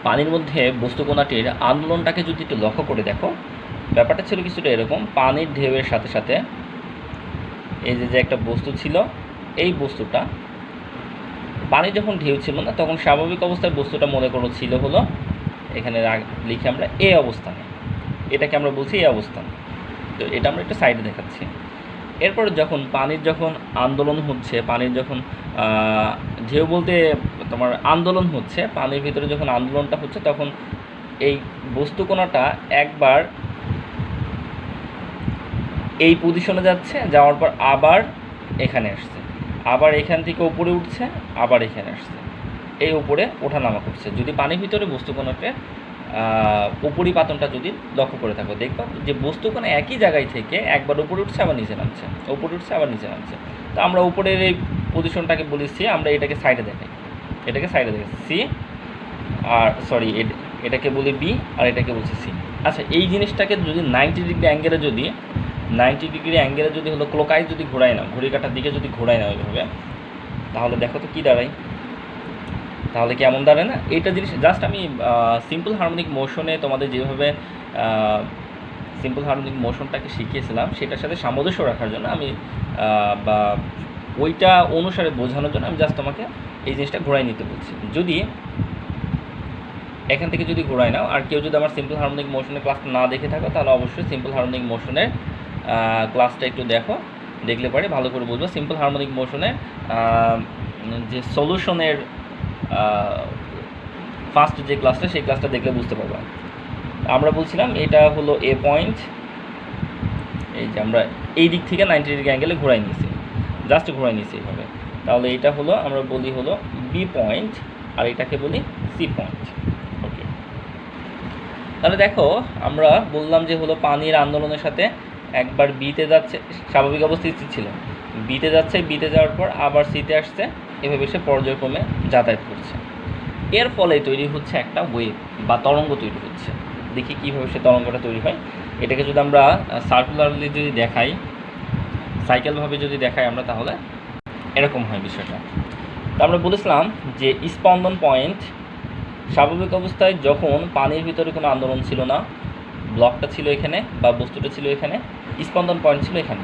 পানির মধ্যে বস্তুকণাটির আন্দোলনটাকে যদি একটু লক্ষ্য করে দেখো, ব্যাপারটা ছিল কিছুটা এরকম। পানির ঢেউয়ের সাথে সাথে এই যে একটা বস্তু ছিল, এই বস্তুটা পানি যখন ঢেউ ছিল না তখন স্বাভাবিক অবস্থায় বস্তুটা মনে করো ছিল হলো এখানে লিখি আমরা এ অবস্থানে, এটাকে আমরা বলছি এ অবস্থান। তো এটা আমরা একটু সাইডে দেখাচ্ছি। এরপর যখন পানির যখন আন্দোলন হচ্ছে, পানির যখন ঢেউ বলতে তোমার আন্দোলন হচ্ছে, পানির ভিতরে যখন আন্দোলনটা হচ্ছে তখন এই বস্তুকণাটা একবার এই পজিশনে যাচ্ছে, যাওয়ার পর আবার এখানে আসছে, আবার এখান থেকে উপরে উঠছে, আবার এখানে আসছে, এই উপরে ওঠানামা করছে। যদি পানির ভিতরে বস্তুকণাকে উপরিপাতনটা যদি লক্ষ্য করে থাকো, দেখবা যে বস্তুকণা একই জায়গায় থেকে একবার উপরে উঠছে আবার নিচে নামছে, উপরে উঠছে আবার নিচে নামছে। তো আমরা উপরের এই পজিশনটাকে বলি সি, আমরা এটাকে সাইডে দেখাই, এটাকে সাইডে দেখাই সি, আর সরি এটাকে বলি বি, আর এটাকে বলছি সি। আচ্ছা, এই জিনিসটাকে যদি 90 ডিগ্রি অ্যাঙ্গেলে যদি 90 ডিগ্রি অ্যাঙ্গেলে যদি হলো ক্লকওয়াইজ যদি ঘোরায় নাও, ঘড়ি কাঁটার দিকে যদি ঘোরায় নাও এইভাবে, তাহলে দেখো তো কী দাঁড়ায়, তাহলে কেমন দাঁড়ায় না? এইটা জিনিস জাস্ট আমি সিম্পল হারমোনিক মোশনে তোমাদের যেভাবে সিম্পল হারমোনিক মোশনটাকে শিখিয়েছিলাম সেটার সাথে সামঞ্জস্য রাখার জন্য আমি বা ওইটা অনুসারে বোঝানোর জন্য আমি জাস্ট তোমাকে এই জিনিসটা ঘোরাই নিতে বলছি। যদি এখান থেকে যদি ঘোরাই নাও, আর কেউ যদি আমার সিম্পল হারমোনিক মোশনের ক্লাসটা না দেখে থাকো তাহলে অবশ্যই সিম্পল হারমোনিক মোশনের ক্লাসটা একটু দেখো, দেখলে পরে ভালো করে বুঝবো। সিম্পল হারমোনিক মোশনের যে সলিউশনের ফার্স্ট যে ক্লাসটা, সেই ক্লাসটা দেখলে বুঝতে পারবো। আমরা বলছিলাম এটা হলো এ পয়েন্ট, এই যে আমরা এই দিক থেকে 90 ডিগ্রি অ্যাঙ্গেলে ঘোরাই নিয়েছি, জাস্ট ঘোরাই নিয়েছি এইভাবে। তাহলে এটা হলো আমরা বলি হলো বি পয়েন্ট, আর এটাকে বলি সি পয়েন্ট। ওকে, তাহলে দেখো আমরা বললাম যে হলো পানির আন্দোলনের সাথে একবার বিতে যাচ্ছে, স্বাভাবিক অবস্থায় ছিল, বিতে যাচ্ছে, বিতে যাওয়ার পর আবার সিতে আসছে, এভাবে সে পর্যায়ক্রমে যাতায়াত করছে। এর ফলে তৈরি হচ্ছে একটা ওয়েভ বা তরঙ্গ তৈরি হচ্ছে। দেখি কীভাবে সে তরঙ্গটা তৈরি হয়। এটাকে যদি আমরা সার্কুলারলি যদি দেখাই, সাইকেলভাবে যদি দেখাই আমরা, তাহলে এরকম হয় বিষয়টা। তো আমরা বলেছিলাম যে স্পন্দন পয়েন্ট স্বাভাবিক অবস্থায় যখন পানির ভিতরে কোনো আন্দোলন ছিল না, ব্লকটা ছিল এখানে বা বস্তুটা ছিল এখানে, স্পন্দন পয়েন্ট ছিল এখানে।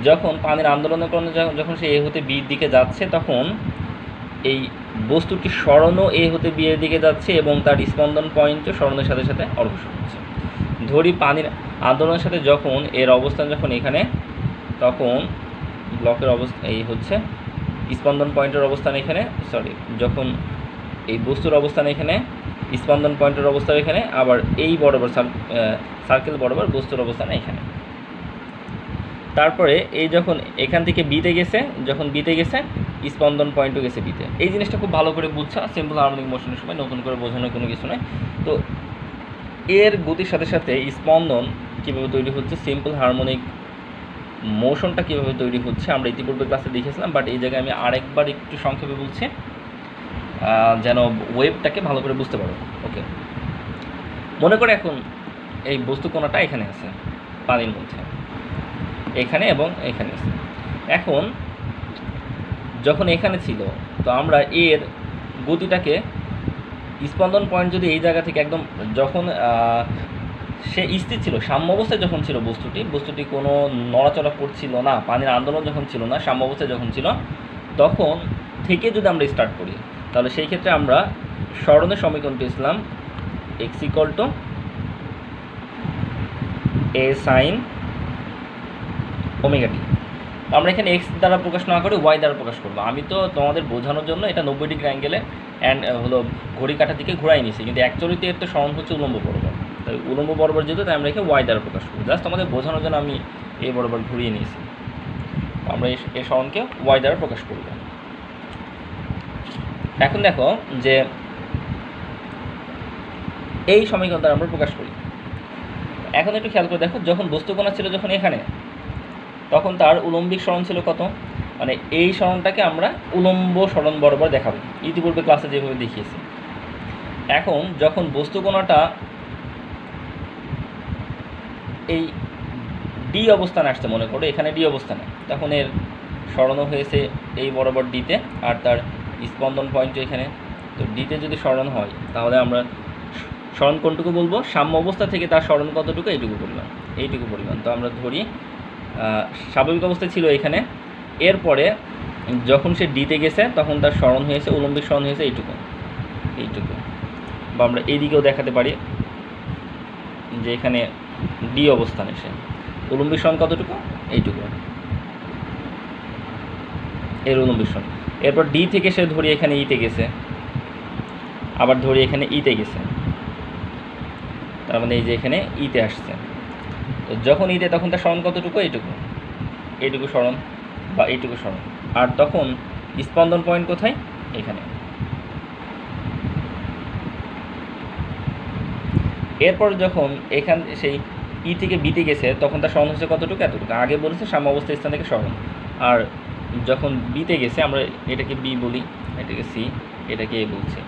যখন পানির আন্দোলনের কারণে যখন সে এ হতে বির দিকে যাচ্ছে, তখন এই বস্তুটি সরণও এ হতে বি এর দিকে যাচ্ছে এবং তার স্পন্দন পয়েন্টও সরণের সাথে সাথে অগ্রসর হচ্ছে। ধরি পানির আন্দোলনের সাথে যখন এর অবস্থান যখন এখানে, তখন ব্লকের অবস্থা এই হচ্ছে স্পন্দন পয়েন্টের অবস্থান এখানে, সরি যখন এই বস্তুর অবস্থান এখানে, স্পন্দন পয়েন্টের অবস্থান এখানে, আবার এই বরাবর সার্কেল বরাবর বস্তুর অবস্থান এখানে। তারপরে এই যখন এখান থেকে বিতে গেছে, যখন বিতে গেছে স্পন্দন পয়েন্টও গেছে বিতে। এই জিনিসটা খুব ভালো করে বুঝছো সিম্পল হারমোনিক মোশনের সময়, নতুন করে বোঝানোর কোনো কিছু নয়। তো এর গতির সাথে সাথে স্পন্দন কীভাবে তৈরি হচ্ছে, সিম্পল হারমোনিক মোশনটা কীভাবে তৈরি হচ্ছে আমরা ইতিপূর্বে ক্লাসে দেখেছিলাম, বাট এই জায়গায় আমি আরেকবার একটু সংক্ষেপে বলছি যেন ওয়েভটাকে ভালো করে বুঝতে পারো। ওকে, মনে করে এখন এই বস্তুকণাটা এখানে আছে পানির মধ্যে, এখানে এবং এখানে আছে। এখন যখন এখানে ছিল, তো আমরা এর গতিটাকে স্পন্দন পয়েন্ট যদি এই জায়গা থেকে একদম যখন সে স্থির ছিল, সাম্য অবস্থায় যখন ছিল বস্তুটি কোনো নড়াচড়া করছিল না, পানির আন্দোলন যখন ছিল না, সাম্য অবস্থায় যখন ছিল, তখন থেকে যদি আমরা স্টার্ট করি, তাহলে সেই ক্ষেত্রে আমরা সরণের সমীকরণ পেয়েছিলাম X equal to A sine omega T. আমরা এখানে এক্স দ্বারা প্রকাশ না করে ওয়াই দ্বারা প্রকাশ করবো। আমি তো তোমাদের বোঝানোর জন্য এটা 90 ডিগ্রি অ্যাঙ্গেলে হলো ঘড়ি কাঁটার দিকে ঘোরাই নিয়েছি, কিন্তু অ্যাকচুয়ালিতে এর তো সরণ হচ্ছে উলম্ব বরাবর। তাই উলম্ব বরাবর যেহেতু, তাই আমরা এখানে ওয়াই দ্বারা প্রকাশ করবো। জাস্ট আমাদের বোঝানোর জন্য আমি এই বরাবর ঘুরিয়ে নিয়েছি। আমরা এই সরণকে ওয়াই দ্বারা প্রকাশ করব। এখন দেখো যে এই সমীকরণ দ্বারা আমরা প্রকাশ করি। এখন একটু খেয়াল করে দেখো, যখন বস্তুকণা ছিল যখন এখানে, তখন তার উলম্বিক সরণ ছিল কত, মানে এই সরণটাকে আমরা উলম্ব সরণ বরাবর দেখাবো, ইতিপূর্বে ক্লাসে যেভাবে দেখিয়েছি। এখন যখন বস্তুকণাটা এই ডি অবস্থানে আসছে, মনে করো এখানে ডি অবস্থানে, তখন এর সরণও হয়েছে এই বরাবর ডিতে, আর তার স্পন্দন পয়েন্ট এখানে। তো ডিতে যদি সরণ হয়, তাহলে আমরা সরণ কোনটুকু বলবো, সাম্য অবস্থা থেকে তার সরণ কতটুকু, এইটুকু পরিমাণ। তো আমরা ধরি স্বাভাবিক অবস্থায় ছিল এখানে, এরপরে যখন সে ডিতে গেছে তখন তার সরণ হয়েছে, উলম্বিক সরণ হয়েছে এইটুকু। বা আমরা এইদিকেও দেখাতে পারি যে এখানে ডি অবস্থানে সে উলম্বিক সরণ কতটুকু, এইটুকু, এর উলম্বিক সরণ। এরপর ডি থেকে সে ধরি এখানে ইতে গেছে, আবার ধরি এখানে ইতে গেছে, তার মানে এই যে এখানে ইতে আসছে। তো যখন ইতে তখন তার সরণ কতটুকু, এইটুকু সরণ বা এইটুকু সরণ। আর তখন স্পন্দন পয়েন্ট কোথায়, এখানে। এরপর যখন এখান সেই ই থেকে বিতে গেছে তখন তার সরণ হচ্ছে কতটুকু, এতটুকু। আগে বলেছে সাম্য অবস্থা স্থান থেকে সরণ। আর যখন বিতে গেছে, আমরা এটাকে বি বলি, এটাকে সি, এটাকে এ বলছি।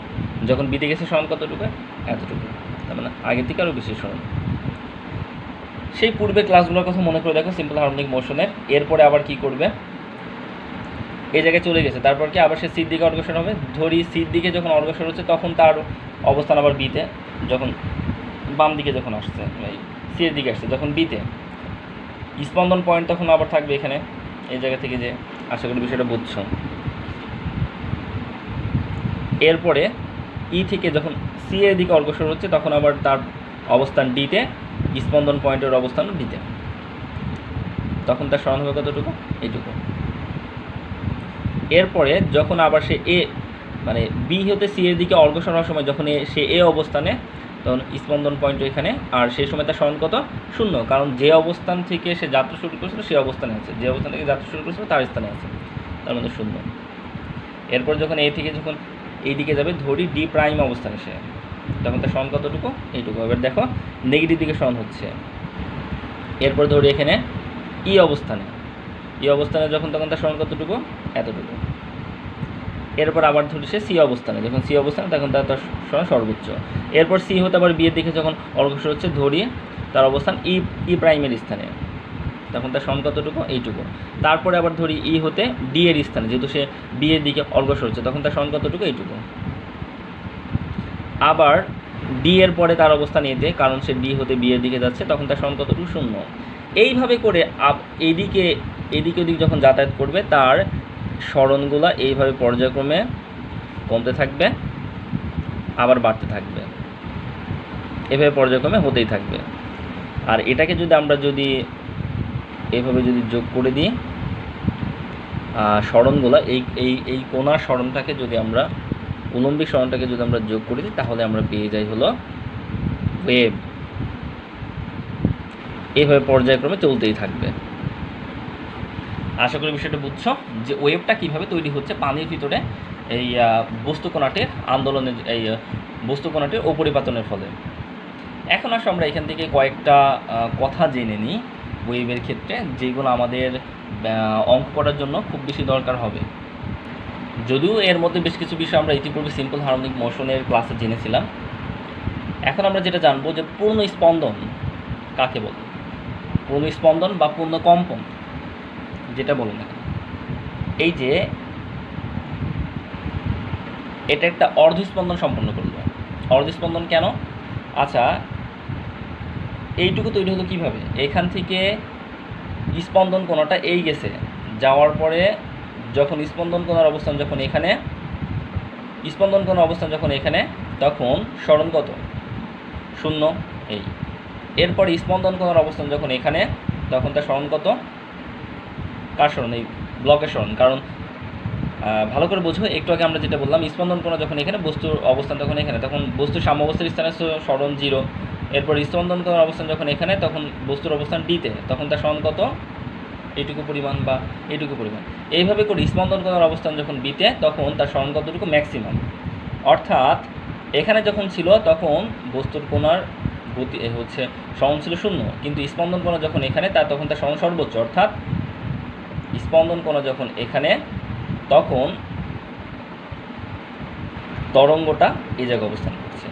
যখন বিতে গেছে সরণ কতটুকু, এতটুকু। তার মানে আগের থেকে আরও বেশি সরণ। সেই পূর্বে ক্লাসগুলোর কথা মনে করে দেখো সিম্পল হারমোনিক মোশনের। এরপরে আবার কি করবে, এই জায়গায় চলে গেছে, তারপর কি আবার সে সির দিকে অগ্রসর হবে। ধরি সির দিকে যখন অগ্রসর হচ্ছে তখন তার অবস্থান আবার বিতে, যখন বাম দিকে যখন আসছে, সি এর দিকে আসছে যখন বিতে, স্পন্দন পয়েন্ট তখন আবার থাকবে এখানে, এই জায়গা থেকে। যে আশা করি বিষয়টা বুঝছো। এরপরে ই থেকে যখন সি এর দিকে অগ্রসর হচ্ছে তখন আবার তার অবস্থান ডিতে, স্পন্দন পয়েন্টের অবস্থান ডিতে, তখন তার সরণ হবে কতটুকু, এইটুকু। এরপরে যখন আবার সে এ মানে বি হতে সি এর দিকে অগ্রসর হওয়ার সময় যখন সে এ অবস্থানে, তখন স্পন্দন পয়েন্ট এখানে। আর সেই সময় তার সরণ কত, 0, কারণ যে অবস্থান থেকে সে যাত্রা শুরু করেছিল সেই অবস্থানে আছে, যে অবস্থান থেকে যাত্রা শুরু করেছিল তার স্থানে আছে, তার মধ্যে 0। এরপর যখন এ থেকে যখন এই দিকে যাবে, ধরি ডি প্রাইম অবস্থানে সে, তখন তার সরণ কতটুকু, এইটুকু। এবার দেখো নেগেটিভ দিকে সরণ হচ্ছে। এরপর ধরি এখানে ই অবস্থানে যখন তখন তার সরণ কতটুকু, এতটুকু। এরপর আবার ধরি সে সি অবস্থানে, যখন সি অবস্থানে তখন তার সরণ সর্বোচ্চ। এরপর সি হতে আবার বিয়ের দিকে যখন অগ্রসর হচ্ছে, ধরি তার অবস্থান ই প্রাইমের স্থানে, তখন তার সরণ কতটুকু, এইটুকু। তারপরে আবার ধরি ই হতে ডি এর স্থানে, যেহেতু সে বি এর দিকে অগ্রসর হচ্ছে তখন তার সরণ কতটুকু, এইটুকু। আবার ডি এর পরে তার অবস্থান এতে, কারণ সে ডি হতে বি এর দিকে যাচ্ছে, তখন তার সরণ কতটুকু, 0। এইভাবে করে এদিকে ওদিক যখন যাতায়াত করবে তার সরণগুলা এইভাবে পর্যায়ক্রমে কমতে থাকবে, আবার বাড়তে থাকবে, এভাবে পর্যায়ক্রমে হতেই থাকবে। আর এটাকে যদি আমরা এভাবে যোগ করে দিই, সরণগুলা এই কোণার সরণটাকে যদি আমরা, উলম্বিক সরণটাকে যদি আমরা যোগ করে দিই, তাহলে আমরা পেয়ে যাই হলো ওয়েভ। এভাবে পর্যায়ক্রমে চলতেই থাকবে। আশা করি বিষয়টা বুঝছো যে ওয়েভটা কীভাবে তৈরি হচ্ছে পানির ভিতরে এই বস্তুকণাটির আন্দোলনের, এই বস্তুকণাটির উপরিপাতনের ফলে। এখন আসো আমরা এখান থেকে কয়েকটা কথা জেনে নিই ওয়েভের ক্ষেত্রে, যেগুলো আমাদের অঙ্ক করার জন্য খুব বেশি দরকার হবে। যদিও এর মধ্যে বেশ কিছু বিষয় আমরা ইতিপূর্বে সিম্পল হারমোনিক মোশনের ক্লাসে জেনেছিলাম। এখন আমরা যেটা জানবো যে পূর্ণ স্পন্দন কাকে বলে, পূর্ণ স্পন্দন বা পূর্ণ কম্পন যেটা বলুন না, এই যে এটা একটা অর্ধস্পন্দন সম্পন্ন করলো। অর্ধস্পন্দন কেন? আচ্ছা, এইটুকু তৈরি হলো কীভাবে? এখান থেকে স্পন্দন কোণাটা এই গেছে, যাওয়ার পরে যখন স্পন্দন কোণার অবস্থান যখন এখানে, স্পন্দন কোণার অবস্থান যখন এখানে, তখন সরণ কত, 0। এই এরপর স্পন্দন কোণার অবস্থান যখন এখানে, তখন তার সরণ কত, কার সরণ, এই ব্লকের সরণ। কারণ ভালো করে বোঝো, একটু আগে আমরা যেটা বললাম, স্পন্দন কোণা যখন এখানে, বস্তুর অবস্থান তখন এখানে, তখন বস্তুর সাম্য অবস্থার স্থানে সরণ 0। এরপর স্পন্দন কোণার অবস্থান যখন এখানে, তখন বস্তুর অবস্থান ডিতে, তখন তার সরণ কত, এইটুকু পরিমাণ বা এইটুকু পরিমাণ। এইভাবে করে স্পন্দন কোণার অবস্থান যখন বিতে, তখন তার সরণ কতটুকু, ম্যাক্সিমাম। অর্থাৎ এখানে যখন ছিল তখন বস্তুর কোণার গতি হচ্ছে সরণ ছিল 0, কিন্তু স্পন্দন কোণা যখন এখানে তখন তার সরণ সর্বোচ্চ। অর্থাৎ স্পন্দন কোণা যখন এখানে, তখন তরঙ্গটা এই জায়গায় অবস্থান করছে।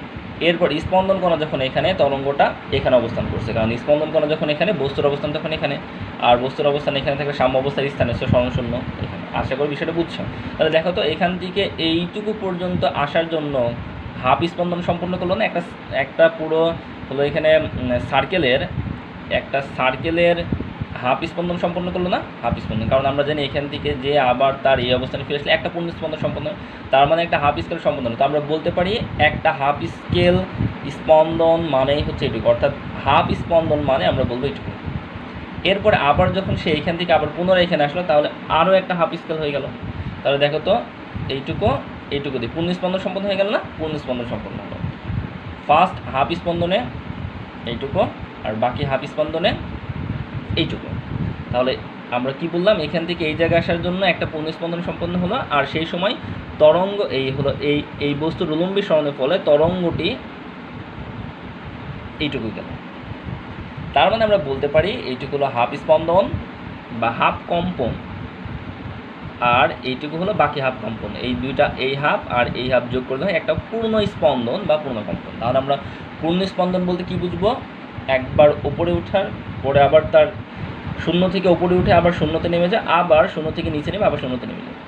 এরপর স্পন্দন কোণা যখন এখানে, তরঙ্গটা এখানে অবস্থান করছে, কারণ স্পন্দন কোণা যখন এখানে, বস্তুর অবস্থান তখন এখানে, আর বস্তুর অবস্থান এখানে থাকবে সাম্য অবস্থার স্থানে, সরণ 0 এখানে। আশা করি বিষয়টা বুঝছো। তাহলে দেখো তো, এখান থেকে এইটুকু পর্যন্ত আসার জন্য হাফ স্পন্দন সম্পন্ন করলো না, একটা পুরো হলো এখানে সার্কেলের হাফ স্পন্দন সম্পন্ন করলো না, হাফ স্পন্দন। কারণ আমরা জানি এখান থেকে যে আবার তার এই অবস্থানে ফিরে আসলে একটা পূর্ণ স্পন্দন সম্পন্ন, তার মানে একটা হাফ স্কেল সম্পন্ন। তো আমরা বলতে পারি একটা হাফ স্কেল স্পন্দন মানেই হচ্ছে এটুকু, অর্থাৎ হাফ স্পন্দন মানে আমরা বলবো এটুকু। এরপরে আবার যখন সে এইখান থেকে আবার পুনরায় এখানে আসলো, তাহলে আরও একটা হাফ স্কেল হয়ে গেল। তাহলে দেখো তো এইটুকু দিয়ে পূর্ণ স্পন্দন সম্পন্ন হয়ে গেল না, পূর্ণ স্পন্দন সম্পন্ন হলো। ফার্স্ট হাফ স্পন্দনে এইটুকু, আর বাকি হাফ স্পন্দনে এইটুকু। তাহলে আমরা কি বললাম, এখান থেকে এই জায়গায় আসার জন্য একটা পূর্ণ স্পন্দন সম্পন্ন হলো, আর সেই সময় তরঙ্গ এই বস্তুর উলম্বী সরণের ফলে তরঙ্গটি এইটুকু গেল। তার মানে আমরা বলতে পারি এইটুকু হলো হাফ স্পন্দন বা হাফ কম্পন, আর এইটুকু হলো বাকি হাফ কম্পন। এই দুইটা, এই হাফ আর এই হাফ যোগ করলে হয় একটা পূর্ণ স্পন্দন বা পূর্ণ কম্পন। তাহলে আমরা পূর্ণ স্পন্দন বলতে কি বুঝবো, একবার উপরে ওঠার পরে আবার তার শূন্য থেকে উপরে উঠে আবার শূন্যতে নেমে যায়, আবার শূন্য থেকে নিচে নেমে আবার শূন্যতে নেমে যায়,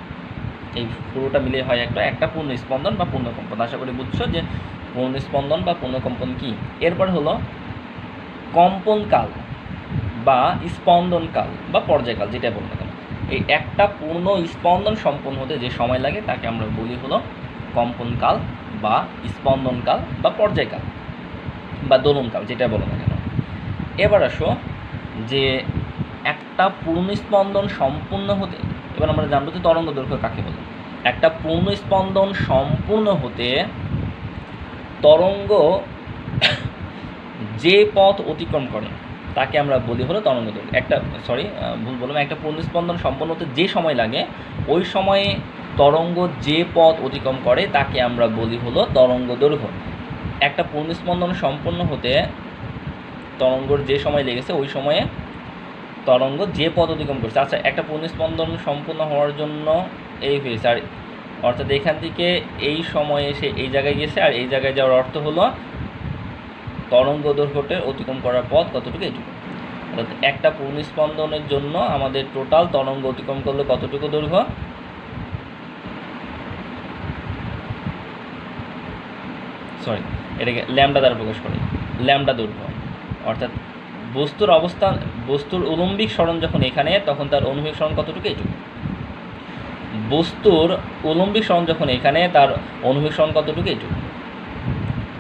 এই পুরোটা মিলে হয় একটা পূর্ণ স্পন্দন বা পূর্ণ কম্পন। আশা করি বুঝছো যে পূর্ণ স্পন্দন বা পূর্ণ কম্পন কী। এরপর হলো কম্পনকাল বা স্পন্দনকাল বা পর্যায়কাল, যেটা বলবো না কেন, এই একটা পূর্ণ স্পন্দন সম্পন্ন হতে যে সময় লাগে তাকে আমরা বলি হলো কম্পনকাল বা স্পন্দনকাল বা পর্যায়কাল বা দোলনকাল, যেটা বলো না কেন। এবার আসো যে একটা পূর্ণ স্পন্দন সম্পূর্ণ হতে, এবার আমরা জানবো যে তরঙ্গ দৈর্ঘ্য কাকে বলে। একটা পূর্ণ স্পন্দন সম্পূর্ণ হতে তরঙ্গ যে পথ অতিক্রম করে তাকে আমরা বলি হলো তরঙ্গ দৈর্ঘ্য। একটা পূর্ণ স্পন্দন সম্পন্ন হতে যে সময় লাগে ওই সময়ে তরঙ্গ যে পথ অতিক্রম করে তাকে আমরা বলি হলো তরঙ্গ দৈর্ঘ্য। একটা পূর্ণ স্পন্দন সম্পন্ন হতে তরঙ্গর যে সময় লেগেছে ওই সময়ে তরঙ্গ যে পথ অতিক্রম করছে। আচ্ছা, একটা পূর্ণ স্পন্দন সম্পূর্ণ হওয়ার জন্য এই হয়েছে, আর অর্থাৎ এখান থেকে এই সময়ে এসে এই জায়গায় গেছে, আর এই জায়গায় যাওয়ার অর্থ হলো তরঙ্গ দৈর্ঘ্যটা অতিক্রম করার পথ কতটুকু, এইটুকু। অর্থাৎ একটা পূর্ণ স্পন্দনের জন্য আমাদের টোটাল তরঙ্গ অতিক্রম করলে কতটুকু দৈর্ঘ্য, এটাকে ল্যামডা দ্বারা প্রকাশ করে, ল্যামডা দৈর্ঘ্য। অর্থাৎ বস্তুর উলম্বিক সরণ যখন এখানে, তখন তার অনুভূমিক সরণ কতটুকু, এইটুকু। বস্তুর উলম্বিক সরণ যখন এখানে, তার অনুভূমিক সরণ কতটুকু, এইটুকু।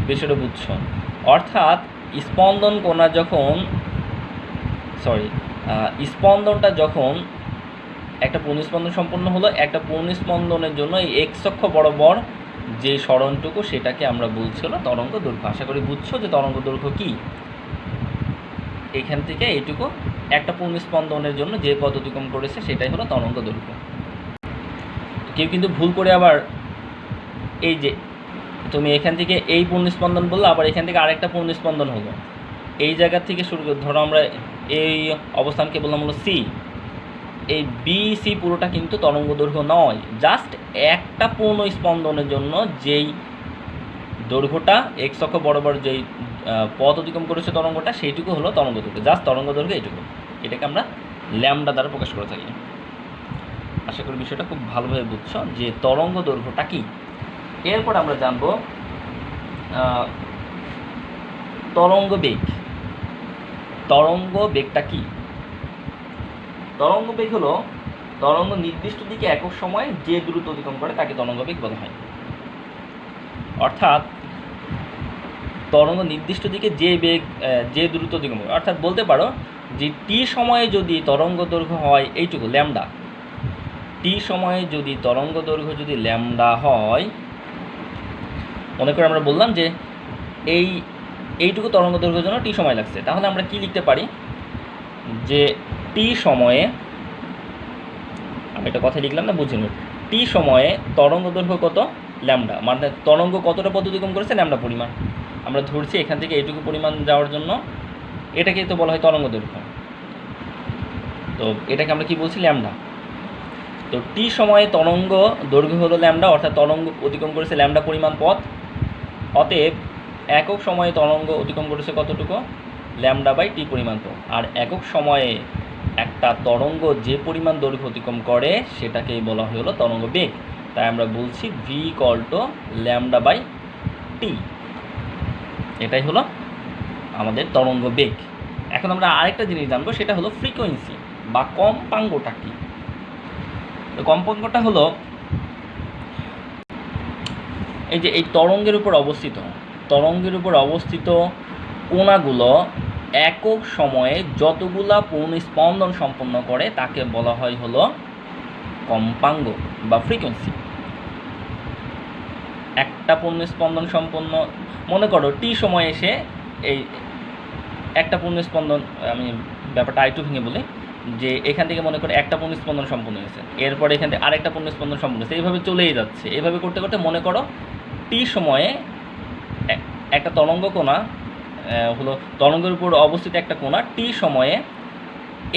বিষয়টা বুঝছো? অর্থাৎ স্পন্দনটা যখন একটা পূর্ণ স্পন্দন সম্পন্ন হলো, একটা পূর্ণ স্পন্দনের জন্য এই এক্স অক্ষ বরাবর যে সরণটুকু সেটাকে আমরা বলছি হলো তরঙ্গ দৈর্ঘ্য। আশা করি বুঝছো যে তরঙ্গ দৈর্ঘ্য কী। এখান থেকে এইটুকু একটা পূর্ণ স্পন্দনের জন্য যে পথ অতিক্রম করেছে সেটাই হলো তরঙ্গ দৈর্ঘ্য। কেউ কিন্তু ভুল করে আবার এই যে তুমি এখান থেকে এই পূর্ণ স্পন্দন বললো, আবার এখান থেকে আরেকটা পূর্ণ স্পন্দন হলো, এই জায়গা থেকে শুরু করে ধরো আমরা এই অবস্থানকে বললাম হলো সি, এই বি সি পুরোটা কিন্তু তরঙ্গ দৈর্ঘ্য নয়, জাস্ট একটা পূর্ণ স্পন্দনের জন্য যেই দৈর্ঘ্যটা এক্স অক্ষ বরাবর যেই পথ অতিক্রম করেছে তরঙ্গটা, সেইটুকু হলো তরঙ্গ দৈর্ঘ্য, জাস্ট তরঙ্গ দৈর্ঘ্য এইটুকু। এটাকে আমরা ল্যামডা দ্বারা প্রকাশ করে থাকি। আশা করি বিষয়টা খুব ভালোভাবে বুঝছো যে তরঙ্গ দৈর্ঘ্যটা কী। এরপর আমরা জানব তরঙ্গ বেগ। তরঙ্গ বেগটা কী? তরঙ্গ বেগ হলো তরঙ্গ নির্দিষ্ট দিকে একক সময়ে যে দ্রুত অতিক্রম করে তাকে তরঙ্গ বেগ বলা হয়। অর্থাৎ তরঙ্গ নির্দিষ্ট দিকে যে দ্রুত অতিক্রম করে, অর্থাৎ বলতে পারো যে টি সময়ে যদি তরঙ্গ দৈর্ঘ্য হয় এইটুকু ল্যামডা, টি সময়ে যদি তরঙ্গ দৈর্ঘ্য যদি ল্যামডা হয়, মনে করে আমরা বললাম যে এইটুকু তরঙ্গ দৈর্ঘ্যের জন্য টি সময় লাগছে, তাহলে আমরা কি লিখতে পারি যে টি সময়ে, আমি একটা কথা লিখলাম না, বুঝে নিন, টি সময়ে তরঙ্গ দৈর্ঘ্য কত, ল্যামডা, মানে তরঙ্গ কতটা পথ অতিক্রম করেছে, ল্যামডা পরিমাণ। আমরা ধরছি এখান থেকে এইটুকু পরিমাণ যাওয়ার জন্য, এটাকে তো বলা হয় তরঙ্গ দৈর্ঘ্য। তো এটাকে আমরা কি বলছি, ল্যামডা। তো টি সময়ে তরঙ্গ দৈর্ঘ্য হলো ল্যামডা, অর্থাৎ তরঙ্গ অতিক্রম করেছে ল্যামডা পরিমাণ পথ। অতএব একক সময়ে তরঙ্গ অতিক্রম করেছে কতটুকু, ল্যামডা বাই টি পরিমাণ পথ। আর একক সময়ে একটা তরঙ্গ যে পরিমাণ দৈর্ঘ্য অতিক্রম করে সেটাকেই বলা হলো তরঙ্গ বেগ। তাই আমরা বলছি V equal to lambda by T, এটাই হলো আমাদের তরঙ্গ বেগ। এখন আমরা আরেকটা জিনিস জানবো, সেটা হলো ফ্রিকোয়েন্সি বা কম্পাঙ্কটা কী। তো কম্পাঙ্কটা হলো এই যে এই তরঙ্গের উপর অবস্থিত কণাগুলো একক সময়ে যতগুলা পূর্ণস্পন্দন সম্পন্ন করে তাকে বলা হয় হলো কম্পাঙ্ক বা ফ্রিকোয়েন্সি। একটা পূর্ণস্পন্দন সম্পন্ন, মনে করো টি সময়ে এসে এই একটা পূর্ণস্পন্দন, আমি ব্যাপারটা আরেকটু ভেঙে বলি, যে এখান থেকে মনে করো একটা পূর্ণস্পন্দন সম্পন্ন হয়েছে, এরপরে এখান থেকে আরেকটা পূর্ণস্পন্দন সম্পন্ন হয়েছে, এইভাবে চলেই যাচ্ছে। এইভাবে করতে করতে মনে করো টি সময়ে একটা তরঙ্গ কোণা হলো তরঙ্গের উপর অবস্থিত একটা কোণা টি সময়ে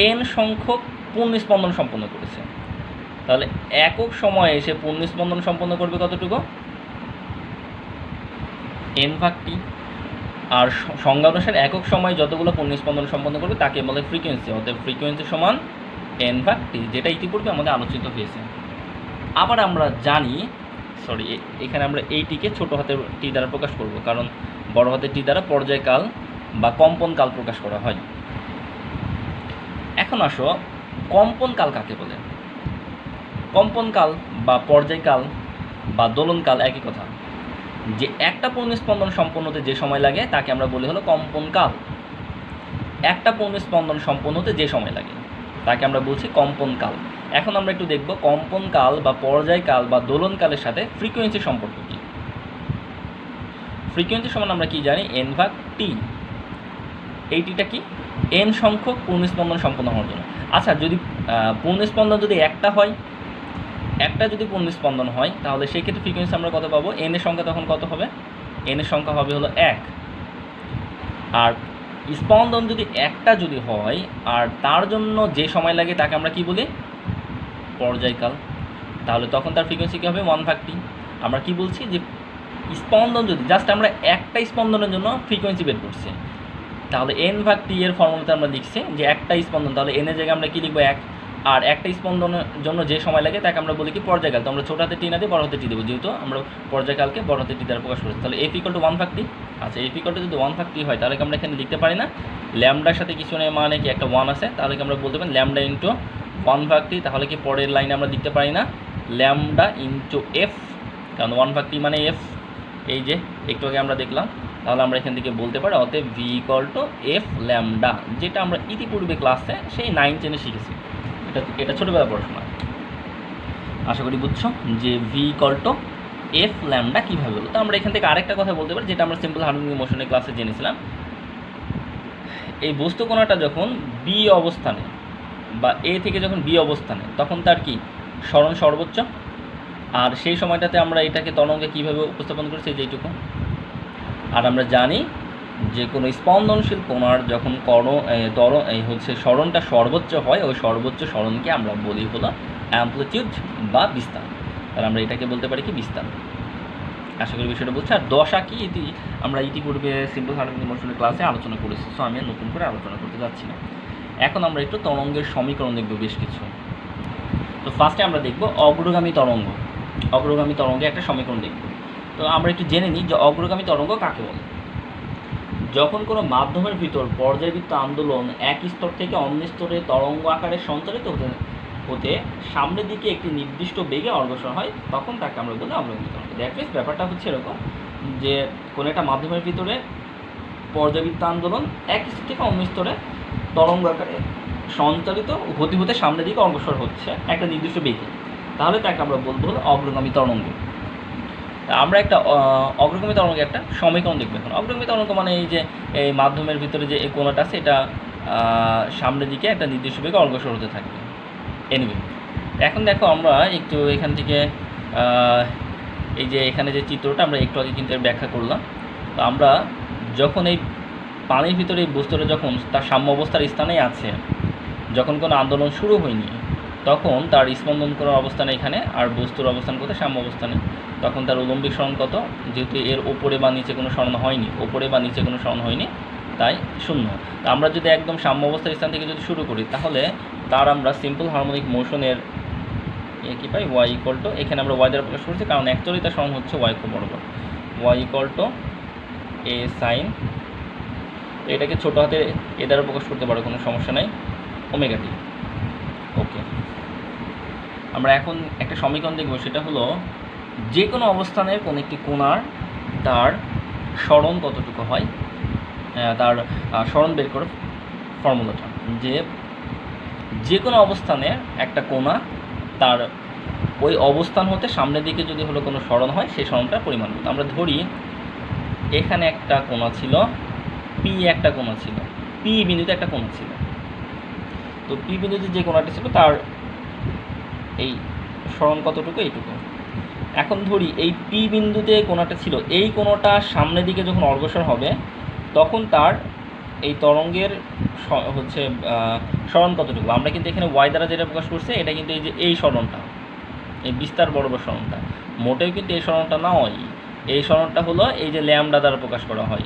এন সংখ্যক পূর্ণস্পন্দন সম্পন্ন করেছে। তাহলে একক সময়ে এসে পূর্ণস্পন্দন সম্পন্ন করবে কতটুকু? এন ভাগ টি। আর সংজ্ঞা অনুসারে একক সময়ে যতগুলো পূর্ণস্পন্দন সম্পন্ন করবে তাকে বলে ফ্রিকোয়েন্সি। অর্থাৎ ফ্রিকোয়েন্সি সমান এন ভাগ টি, যেটা ইতিপূর্বে আমাদের আলোচিত হয়েছে। আবার আমরা জানি, এখানে আমরা এইটিকে ছোটো হাতের টি দ্বারা প্রকাশ করব, কারণ বড় হাতের টি দ্বারা পর্যায়কাল বা কম্পনকাল প্রকাশ করা হয়। এখন আসো, কম্পনকাল কাকে বলে? কম্পনকাল বা পর্যায়কাল বা দোলনকাল একই কথা। যে একটা পূর্ণস্পন্দন সম্পন্ন হতে যে সময় লাগে তাকে আমরা বলি হলো কম্পনকাল। একটা পূর্ণস্পন্দন সম্পন্ন হতে যে সময় লাগে তাকে আমরা বলছি কম্পনকাল। এখন আমরা একটু দেখব কম্পনকাল বা পর্যায়কাল বা দোলনকালের সাথে ফ্রিকোয়েন্সির সম্পর্ক কী। ফ্রিকোয়েন্সি সমান আমরা কি জানি? এন ভাগ টি। এই টিটা কি? এন সংখ্যক পূর্ণস্পন্দন সম্পন্ন হওয়ার জন্য। আচ্ছা, যদি পূর্ণস্পন্দন যদি একটা যদি পূর্ণস্পন্দন হয় তাহলে সেই ক্ষেত্রে ফ্রিকোয়েন্সি আমরা কত পাবো? এন এর সংখ্যা তখন কত হবে? এন এর সংখ্যা হবে হলো 1। আর স্পন্দন যদি একটা যদি হয় আর তার জন্য যে সময় লাগে তাকে আমরা কি বলি? পর্যায়কাল। তাহলে তখন তার ফ্রিকোয়েন্সি কী হবে? 1 ভাগ টি। আমরা কি বলছি? যে স্পন্দন যদি জাস্ট আমরা একটা স্পন্দনের জন্য ফ্রিকোয়েন্সি বের করছি, তাহলে এন ভাগ টি এর ফর্মুলাতে আমরা লিখছি যে একটা স্পন্দন, তাহলে এন এর জায়গায় আমরা কি লিখবো? 1। আর একটা স্পন্দনের জন্য যে সময় লাগে তাকে আমরা বলি কি? পর্যায়কাল। তো আমরা ছোটো হাতে টি না দিয়ে বড় হাতে টি দেবো, যেহেতু আমরা পর্যায়কালকে বড় হাতে টি দ্বারা প্রকাশ করছি। তাহলে এফ ইকুয়াল টু 1 ভাগ টি। আচ্ছা, এফ ইকুয়াল টু যদি 1 ভাগ টি হয় তাহলে আমরা এখানে লিখতে পারি না ল্যামডার সাথে কিছু নেই, মানে কি একটা 1 আছে, তাহলে কি আমরা বলতে পারি ল্যামডা ইন্টু 1 ভাগ টি। তাহলে কি পরের লাইনে আমরা লিখতে পারি না ল্যামডা ইন্টু এফ, কারণ 1 ভাগ টি মানে এফ। এই যে একটু আগে আমরা দেখলাম, তাহলে আমরা এখান থেকে বলতে পারি অতএব V equal to F lambda, যেটা আমরা ইতিপূর্বে ক্লাসে সেই 9-10 শিখেছি। এটা ছোটোবেলা পড়াশোনা, আশা করি বুঝছো যে V equal to F lambda কীভাবে হলো। তো আমরা এখান থেকে আরেকটা কথা বলতে পারি, যেটা আমরা সিম্পল হার্মোনিক মোশনের ক্লাসে জেনেছিলাম। এই বস্তু কোণাটা যখন বি অবস্থানে বা এ থেকে যখন বি অবস্থানে, তখন তার কি সরণ সর্বোচ্চ। আর সেই সময়টাতে আমরা এটাকে তরঙ্গে কীভাবে উপস্থাপন করেছি, যেইটুকু। আর আমরা জানি যে কোনো স্পন্দনশীল কোণার যখন সরণটা সর্বোচ্চ হয়, ওই সর্বোচ্চ সরণকে আমরা বলি হলো অ্যাম্প্লিটিউড বা বিস্তার। তাহলে আমরা এটাকে বলতে পারি কি? বিস্তার। আশা করি বিষয়টা বুঝছি। আর দশা কি, এটি আমরা ইতিপূর্বে সিম্পল হার্মোনিক মোশনের ক্লাসে আলোচনা করেছি, সো আমি নতুন করে আলোচনা করতে যাচ্ছি না। এখন আমরা একটু তরঙ্গের সমীকরণ দেখব বেশ কিছু। তো ফার্স্টে আমরা দেখব অগ্রগামী তরঙ্গ। অগ্রগামী তরঙ্গে একটা সমীকরণ দেখব। তো আমরা একটু জেনে নিই যে অগ্রগামী তরঙ্গ কাকে বলে। যখন কোনো মাধ্যমের ভিতর পর্যায়বৃত্ত আন্দোলন এক স্তর থেকে অন্য স্তরে তরঙ্গ আকারে সঞ্চালিত হতে সামনের দিকে একটি নির্দিষ্ট বেগে অগ্রসর হয়, তখন তাকে আমরা বলি অগ্রগামী তরঙ্গ। দ্যাট মিনস ব্যাপারটা হচ্ছে এরকম যে কোনো একটা মাধ্যমের ভিতরে পর্যায়বৃত্ত আন্দোলন এক স্তর থেকে অন্য স্তরে তরঙ্গ আকারে সঞ্চালিত হতে হতে সামনের দিকে অগ্রসর হচ্ছে একটা নির্দিষ্ট বেগে, তাহলে তাকে আমরা বলবো হলো অগ্রগামী তরঙ্গ। আমরা একটা অগ্রগামী তরঙ্গের একটা সমীকরণ দেখবো। এখন অগ্রগামী তরঙ্গ মানে এই যে এই মাধ্যমের ভিতরে যে এই কোণাটা আছে, এটা সামনের দিকে একটা নির্দিষ্ট বেগে অগ্রসর হতে থাকবে। এনিওয়ে, এখন দেখো আমরা একটু এখান থেকে এই যে এখানে যে চিত্রটা আমরা একটু আগে কিন্তু ব্যাখ্যা করলাম। তো আমরা যখন এই পানির ভিতরে এই বস্তুটা যখন তার সাম্য অবস্থার স্থানেই আছে, যখন কোনো আন্দোলন শুরু হয়নি, তখন তার স্পন্দন করার অবস্থান এখানে আর বস্তুর অবস্থান কোথায়? সাম্য অবস্থানে। তখন তার উলম্বিক সরণ কত? যেহেতু এর ওপরে বা নিচে কোনো সরণ হয়নি, তাই 0। তো আমরা যদি একদম সাম্য অবস্থার স্থান থেকে যদি শুরু করি, তাহলে তার আমরা সিম্পল হার্মোনিক মোশনের কী পাই? ওয়াই ইকুয়াল টু, এখানে আমরা ওয়াই দ্বারা প্রকাশ করছি কারণ অ্যাকচুয়ালি তার সরণ হচ্ছে ওয়াই খুব বরাবর। Y equal to A sine, এটাকে ছোটো হাতে এ দ্বারা প্রকাশ করতে পারো, কোনো সমস্যা নাই, ওমেগা টি। ওকে, আমরা এখন একটা সমীকরণ দেখব, সেটা হলো যে কোনো অবস্থানের কোনো একটি কোণার তার সরণ কতটুকু হয়, তার সরণ বের করো ফর্মুলাটা, যে কোনো অবস্থানের একটা কোণা তার ওই অবস্থান হতে সামনের দিকে যদি হলো কোনো সরণ হয়, সেই সরণটার পরিমাণ কত। আমরা ধরি এখানে একটা কোণা ছিল, পি একটা কোণা ছিল, পি বিন্দুতে একটা কোণা ছিল, তো পি বিন্দুতে যে কোণাটি ছিল তার এই সরণ কতটুকু, এইটুকু। এখন ধরি এই পি বিন্দুতে কোণাটা ছিল, এই কোণাটা সামনের দিকে যখন অগ্রসর হবে তখন তার এই তরঙ্গের হচ্ছে সরণ কতটুকু। আমরা কিন্তু এখানে ওয়াই দ্বারা যেটা প্রকাশ করছে, এটা কিন্তু এই যে এই সরণটা, এই বিস্তার বরাবর সরণটা, মোটেও কিন্তু এই সরণটা নয়, এই সরণটা হলো এই যে ল্যামডা দ্বারা প্রকাশ করা হয়।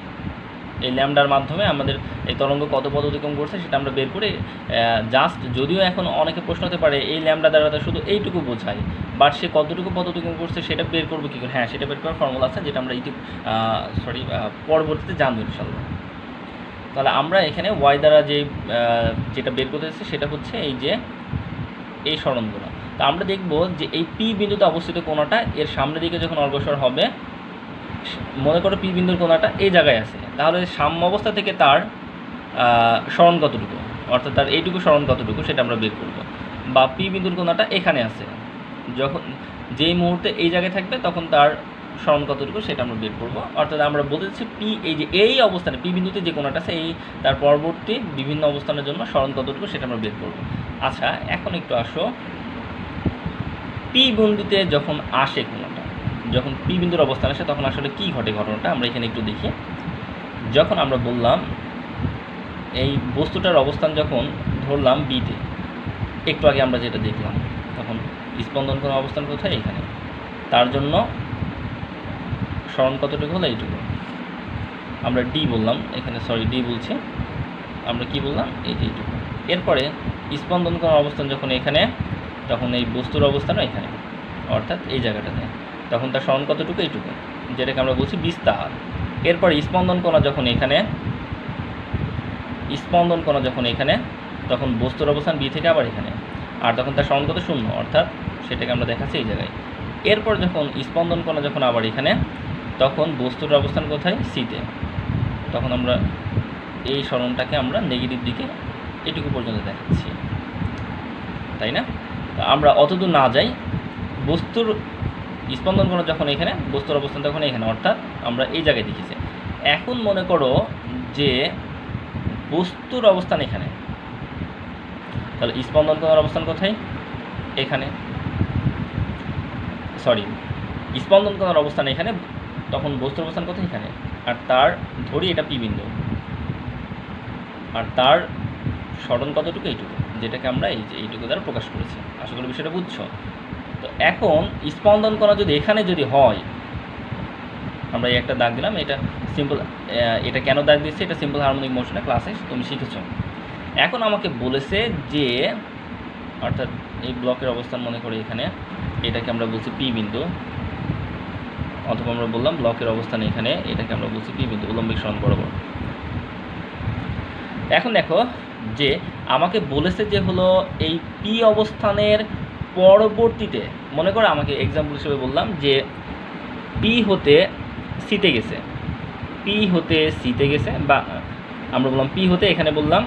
এই ল্যামডার মাধ্যমে আমাদের এই তরঙ্গ কত পথ অতিক্রম করছে সেটা আমরা বের করে জাস্ট, যদিও এখন অনেকে প্রশ্ন হতে পারে এই ল্যামডা দ্বারা শুধু এইটুকু বোঝায়, বাট সে কতটুকু পথ অতিক্রম করছে সেটা বের করবো কী করে? হ্যাঁ, সেটা বের করার ফর্মুলা আছে, যেটা আমরা পরবর্তীতে জানবো ইনশাল্লাহ। তাহলে আমরা এখানে ওয়াই দ্বারা যেটা বের করতে এসেছি সেটা হচ্ছে এই যে এই সরণগুলো। তো আমরা দেখব যে এই পি বিন্দুতে অবস্থিত কোণাটা এর সামনের দিকে যখন অগ্রসর হবে, মনে করো পি বিন্দুর কোণাটা এই জায়গায় আছে, তাহলে সাম্য অবস্থা থেকে তার সরণ কতটুকু, অর্থাৎ তার এইটুকু সরণ কতটুকু সেটা আমরা বের করব। বা পি বিন্দুর কোণাটা এখানে আছে, যখন যেই মুহূর্তে এই জায়গায় থাকবে তখন তার সরণ কতটুকু সেটা আমরা বের করব। অর্থাৎ আমরা বলতে চাচ্ছি পি, এই যে এই অবস্থানে পি বিন্দুতে যে কোণাটা আছে, এই তার পরবর্তী বিভিন্ন অবস্থানের জন্য সরণ কতটুকু সেটা আমরা বের করব। আচ্ছা, এখন একটু আসো, পি বিন্দুতে যখন আসে কোণাটা, যখন পি বিন্দুর অবস্থান আসে তখন আসলে কী ঘটে ঘটনাটা আমরা এখানে একটু দেখি। যখন আমরা বললাম এই বস্তুটার অবস্থান যখন ধরলাম বিতে, একটু আগে আমরা যেটা দেখলাম, তখন স্পন্দন কোণ অবস্থান কোথায়, এখানে, তার জন্য সরণ কতটুকু হলো, এইটুকু। আমরা ডি বললাম এখানে, সরি ডি বলছি, আমরা কি বললাম, এই যে এইটুকু। এরপরে স্পন্দন কোণ অবস্থান যখন এখানে, তখন এই বস্তুর অবস্থানও এখানে, অর্থাৎ এই জায়গাটাতে, তখন তার সরণ কতটুকু, এইটুকু, যেটাকে আমরা বলছি বিস্তার। এরপর স্পন্দন কোণ যখন এখানে, স্পন্দন কোণ যখন এখানে, তখন বস্তুর অবস্থান বি থেকে আবার এখানে, আর তখন তার সরণ কত, শূন্য, অর্থাৎ সেটাকে আমরা দেখাচ্ছি এই জায়গায়। এরপর যখন স্পন্দন কোণ যখন আবার এখানে, তখন বস্তুর অবস্থান কোথায়, সিতে, তখন আমরা এই সরণটাকে আমরা নেগেটিভ দিকে এটুকু পর্যন্ত দেখাচ্ছি, তাই না? আমরা অতদূর না যাই, বস্তুর স্পন্দন কোণ যখন এখানে, বস্তুর অবস্থান তখন এখানে, অর্থাৎ আমরা এই জায়গায় দেখেছি। এখন মনে করো যে বস্তুর অবস্থান এখানে, তাহলে স্পন্দন কোণের অবস্থান কোথায়, এখানে, সরি স্পন্দন কোণের অবস্থান এখানে, তখন বস্তুর অবস্থান কোথায়, এখানে, আর তার ধরি এটা পি বিন্দু, আর তার সরণ কতটুকু, এইটুকু, যেটাকে আমরা এই যে এইটুকু দ্বারা প্রকাশ করেছি। আশা করি বিষয়টা বুঝছো। তো এখন স্পন্দন কোণ যদি এখানে যদি হয়, আমরা এই একটা দাগ দিলাম, এটা সিম্পল, এটা কেন দাগ দিচ্ছি, এটা সিম্পল হারমোনিক মোশনে ক্লাসে তুমি শিখেছো। এখন আমাকে বলেছে যে, অর্থাৎ এই ব্লকের অবস্থান মনে করে এখানে, এটাকে আমরা বলছি পি বিন্দু, অথবা আমরা বললাম ব্লকের অবস্থান এখানে, এটাকে আমরা বলছি পি বিন্দু, উলম্বিক সরণ বরাবর। এখন দেখো যে আমাকে বলেছে যে হলো এই পি অবস্থানের পরবর্তীতে, মনে করো আমাকে এক্সাম্পল হিসেবে বললাম যে পি হতে সিতে গেছে, পি হতে সিতে গেছে, বা আমরা বললাম পি হতে এখানে বললাম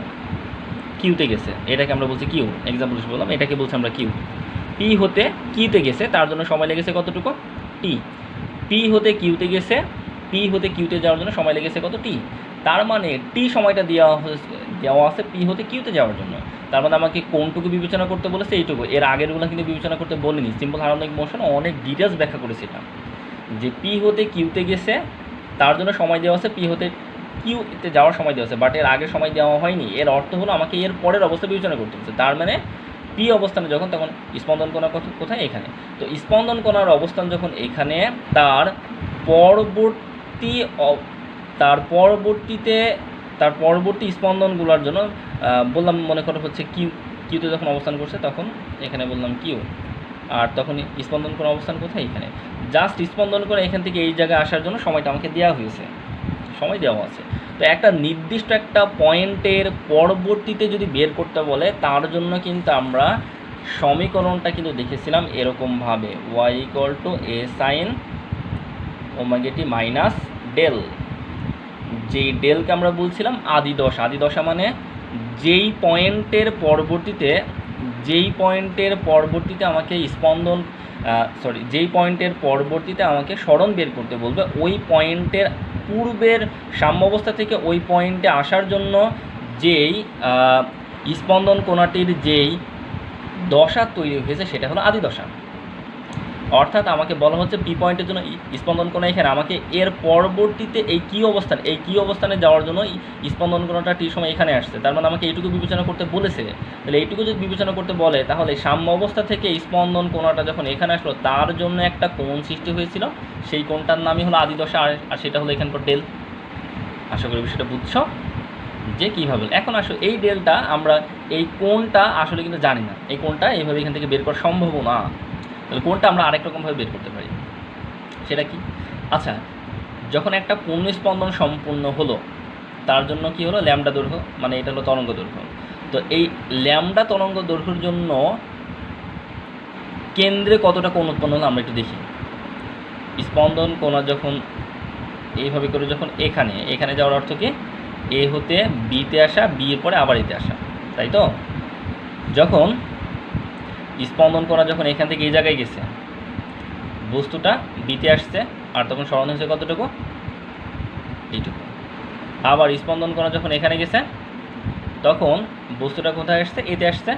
কিউতে গেছে, এটাকে আমরা বলছি কিউ, এক্সাম্পল হিসেবে বললাম, এটাকে বলছি আমরা কিউ। পি হতে কিউতে গেছে, তার জন্য সময় লেগেছে কতটুকু, টি। পি হতে কিউতে গেছে, পি হতে কিউতে যাওয়ার জন্য সময় লেগেছে কত, টি। তার মানে টি সময়টা দেওয়া আছে পি হতে কিউতে যাওয়ার জন্য। তার মানে আমাকে কোনটুকু বিবেচনা করতে বলেছে, এইটুকু, এর আগেরগুলো কিন্তু বিবেচনা করতে বলিনি। সিম্পল হারমোনিক মোশন অনেক ডিটেলস ব্যাখ্যা করেছে এটা, যে পি হতে কিউতে গেছে তার জন্য সময় দেওয়া আছে, পি হতে কিউতে যাওয়ার সময় দেওয়া আছে, বাট এর আগে সময় দেওয়া হয়নি। এর অর্থ হলো আমাকে এর পরের অবস্থা বিবেচনা করতে হচ্ছে। তার মানে পি অবস্থানে যখন, তখন স্পন্দন কোণা কোথায়, এখানে। তো স্পন্দন কোণার অবস্থান যখন এখানে, তার পরবর্তী স্পন্দনগুলোর জন্য বললাম, মনে করো হচ্ছে কিউতে যখন অবস্থান করছে, তখন এখানে বললাম কিউ, আর তখন স্পন্দন কোণ অবস্থান কোথায়? এখানে। জাস্ট স্পন্দন কোণ এখান থেকে এই জায়গায় আসার জন্য সময়টা আমাকে দেওয়া হয়েছে, সময় দেওয়া আছে। তো একটা নির্দিষ্ট একটা পয়েন্টের পরবর্তীতে যদি বের করতে বলে, তার জন্য কিন্তু আমরা সমীকরণটা কিন্তু দেখেছিলাম এরকমভাবে, y = a sin omega t minus del. যেই ডেলকে আমরা বলছিলাম আদি দশা মানে যেই পয়েন্টের পরবর্তীতে আমাকে যেই পয়েন্টের পরবর্তীতে আমাকে সরণ বের করতে বলবে, ওই পয়েন্টের পূর্বের সাম্যাবস্থা থেকে ওই পয়েন্টে আসার জন্য যেই স্পন্দন কোণাটির যেই দশা তৈরি হয়েছে সেটা হলো আদি দশা। অর্থাৎ আমাকে বলা হচ্ছে পি পয়েন্টের জন্য স্পন্দন কোণ এখানে, আমাকে এর পরবর্তীতে এই কি অবস্থানে যাওয়ার জন্য স্পন্দন কোণটা টি সময় এখানে আসছে। তার মানে আমাকে এইটুকু বিবেচনা করতে বলেছে। তাহলে এইটুকু যদি বিবেচনা করতে বলে, তাহলে সাম্য অবস্থা থেকে স্পন্দন কোণটা যখন এখানে আসলো, তার জন্য একটা কোণ সৃষ্টি হয়েছিল, সেই কোণটার নামই হলো আদি দশা, আর সেটা হলো এখানকার ডেল। আশা করি বিষয়টা বুঝছো যে কীভাবে। এখন আসলে এই ডেলটা আমরা এই কোণটা আসলে কিন্তু জানি না, এই কোণটা এইভাবে এখান থেকে বের করা সম্ভব না। তাহলে কোণটা আমরা আরেক রকমভাবে বের করতে পারি, সেটা কি? আচ্ছা, যখন একটা পূর্ণ স্পন্দন সম্পূর্ণ হলো, তার জন্য কি হলো? ল্যামডা দৈর্ঘ্য, মানে এটা হলো তরঙ্গ দৈর্ঘ্য। তো এই ল্যামডা তরঙ্গ দৈর্ঘ্যের জন্য কেন্দ্রে কতটা কোণ উৎপন্ন হলো আমরা একটু দেখি। স্পন্দন কোণা যখন এইভাবে করে যখন এখানে যাওয়ার অর্থ কি? এ হতে বিতে আসা, বি এর পরে আবার এতে আসা, তাই তো? যখন স্পন্দন কোণা যখন এখান থেকে এই জায়গায় গেছে, বস্তুটা বিতে আসছে, আর তখন সরণ হয়েছে কতটুকু? এইটুকু। আবার স্পন্দন কোণা যখন এখানে গেছে, তখন বস্তুটা কোথায় আসছে? এতে আসছে,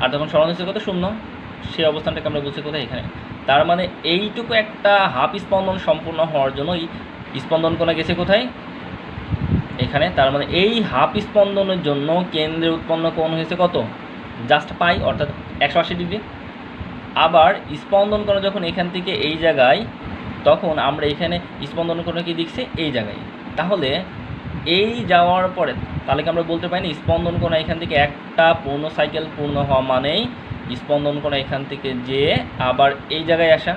আর তখন সরণ হয়েছে কত? 0। সেই অবস্থানটাকে আমরা বলছি কোথায়? এখানে। তার মানে এইটুকু একটা হাফ স্পন্দন সম্পূর্ণ হওয়ার জন্য স্পন্দন কোণা গেছে কোথায়? এখানে। তার মানে এই হাফ স্পন্দনের জন্য কেন্দ্রে উৎপন্ন কোণ হয়েছে কত? জাস্ট পাই, অর্থাৎ 180 ডিগ্রি। আবার স্পন্দন কোণা যখন এখান থেকে এই জায়গায়, তখন আমরা এখানে স্পন্দন কোণা কি দেখছি? এই জায়গায়। তাহলে এই যাওয়ার পরে তাহলে কি আমরা বলতে পারি না স্পন্দন কোণা এখান থেকে একটা পূর্ণ সাইকেল পূর্ণ হওয়া মানেই স্পন্দন কোণা এখান থেকে যে আবার এই জায়গায় আসা,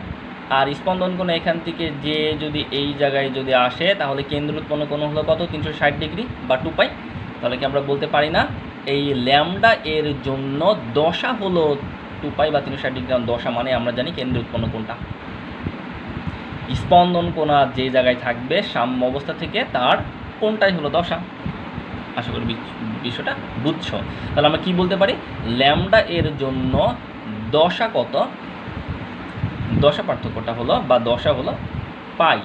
আর স্পন্দন কোণা এখান থেকে যে যদি এই জায়গায় যদি আসে, তাহলে কেন্দ্র উৎপন্ন কোণ হলো কত? 360 ডিগ্রি বা 2π। তাহলে কি আমরা বলতে পারি না এই ল্যামডা এর জন্য দশা হলো 2π বা 360 ডিগ্রি? দশা মানে আমরা জানি কেন্দ্র উৎপন্ন কোণটা। স্পন্দন কোণা যে জায়গায় থাকবে সাম্য অবস্থা থেকে, তার কোণটাই হলো দশা। আশা করি বিষয়টা বুঝছো। তাহলে আমরা কি বলতে পারি? ল্যামডা এর জন্য দশা কত? দশা পার্থক্যটা হলো বা দশা হলো পাই,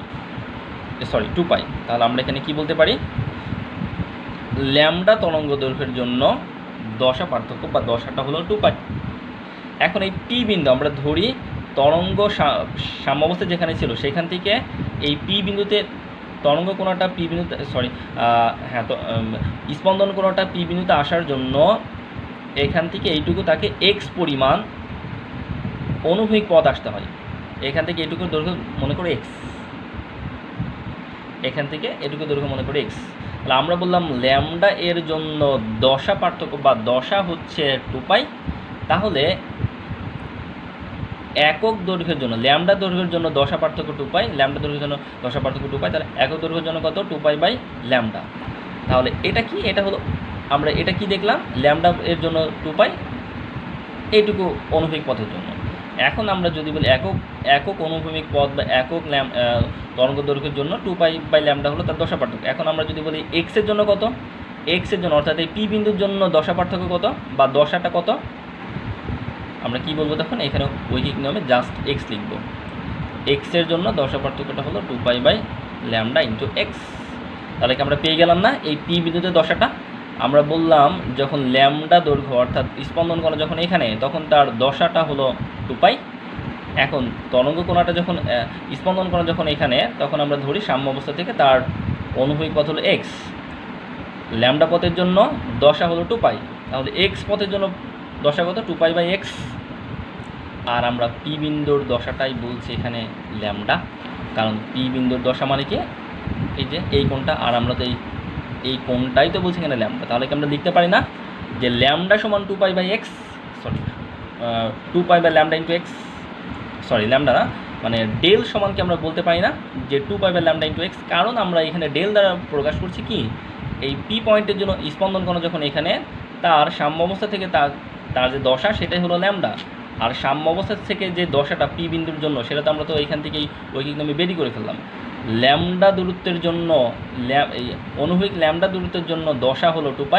2π। তাহলে আমরা এখানে কি বলতে পারি? ল্যামডা তরঙ্গ দৈর্ঘ্যের জন্য দশা পার্থক্য বা দশাটা হলো 2π। এখন এই পি বিন্দু আমরা ধরি তরঙ্গ সাম্যাবস্থা যেখানে ছিল সেখান থেকে এই পি বিন্দুতে তরঙ্গ কোণাটা পি বিন্দুতে স্পন্দন কোণাটা পি বিন্দুতে আসার জন্য এখান থেকে এইটুকু তাকে এক্স পরিমাণ অনুভূমিক পথ আসতে হয়। এখান থেকে এটুকু দৈর্ঘ্য মনে করে এক্স, এখান থেকে এটুকু দৈর্ঘ্য মনে করে এক্স। তাহলে আমরা বললাম ল্যামডা এর জন্য দশা পার্থক্য বা দশা হচ্ছে 2π। তাহলে একক দৈর্ঘ্যের জন্য ল্যামডা দৈর্ঘ্যের জন্য দশা পার্থক্য 2π, ল্যামডা দৈর্ঘ্যের জন্য দশা পার্থক্য 2π। তাহলে একক দৈর্ঘ্যের জন্য কত? 2π/ল্যামডা। তাহলে এটা কি? এটা হলো আমরা এটা কি দেখলাম? ল্যামডা এর জন্য 2π, এইটুকু অনুভূমিক পথের জন্য। এখন আমরা যদি বলি একক অনুভূমিক পথ বা একক তরঙ্গ দৈর্ঘ্যের জন্য 2π/ল্যামডা হলো তার দশা পার্থক্য। এখন আমরা যদি বলি এক্স এর জন্য কত? এক্স এর জন্য অর্থাৎ এই পি বিন্দুর জন্য দশা পার্থক্য কত বা দশাটা কত? আমরা কি বলবো তখন? এখানে ঐকিক নিয়মে জাস্ট এক্স লিখব। এক্স এর জন্য দশা পার্থক্যটা হলো 2π/ল্যামডা ইন্টু এক্স। তাহলে কি আমরা পেয়ে গেলাম না এই পি বিন্দুতে দশাটা? আমরা বললাম যখন ল্যামডা দৈর্ঘ্য অর্থাৎ স্পন্দন কোণা যখন এখানে, তখন তার দশাটা হলো 2π। এখন তরঙ্গ কোণাটা যখন স্পন্দন কোণা যখন এখানে, তখন আমরা ধরি সাম্য অবস্থা থেকে তার অনুভূমিক পথ হলো এক্স। ল্যামডা পথের জন্য দশা হলো 2π, তাহলে এক্স পথের জন্য দশা কত? 2π/x। আর আমরা পি বিন্দুর দশাটাই বলছি এখানে ল্যামডা, কারণ পি বিন্দুর দশা মানে কি? এই যে এই কোণটা, আর আমরা তো এই কোণটাই তো বলছি এখানে ল্যামডা। তাহলে কি আমরা লিখতে পারি না যে ল্যামডা সমান 2π/x, 2π/ল্যামডা ইন্টু এক্স? সরি ল্যামডা না, মানে ডেল সমানকে আমরা বলতে পারি না যে 2π/λ×x, কারণ আমরা এখানে ডেল দ্বারা প্রকাশ করছি কি এই পি পয়েন্টের জন্য স্পন্দন কণা যখন এখানে তার সাম্য অবস্থা থেকে তার যে দশা সেটাই হলো ল্যামডা, আর সাম্য অবস্থা থেকে যে দশাটা পি বিন্দুর জন্য সেটা তো আমরা তো এখান থেকেই ঐকিক নামে বেরি করে ফেললাম। ল্যামডা দূরত্বের জন্য এই অনুভূমিক ল্যামডা দূরত্বের জন্য দশা হলো 2π,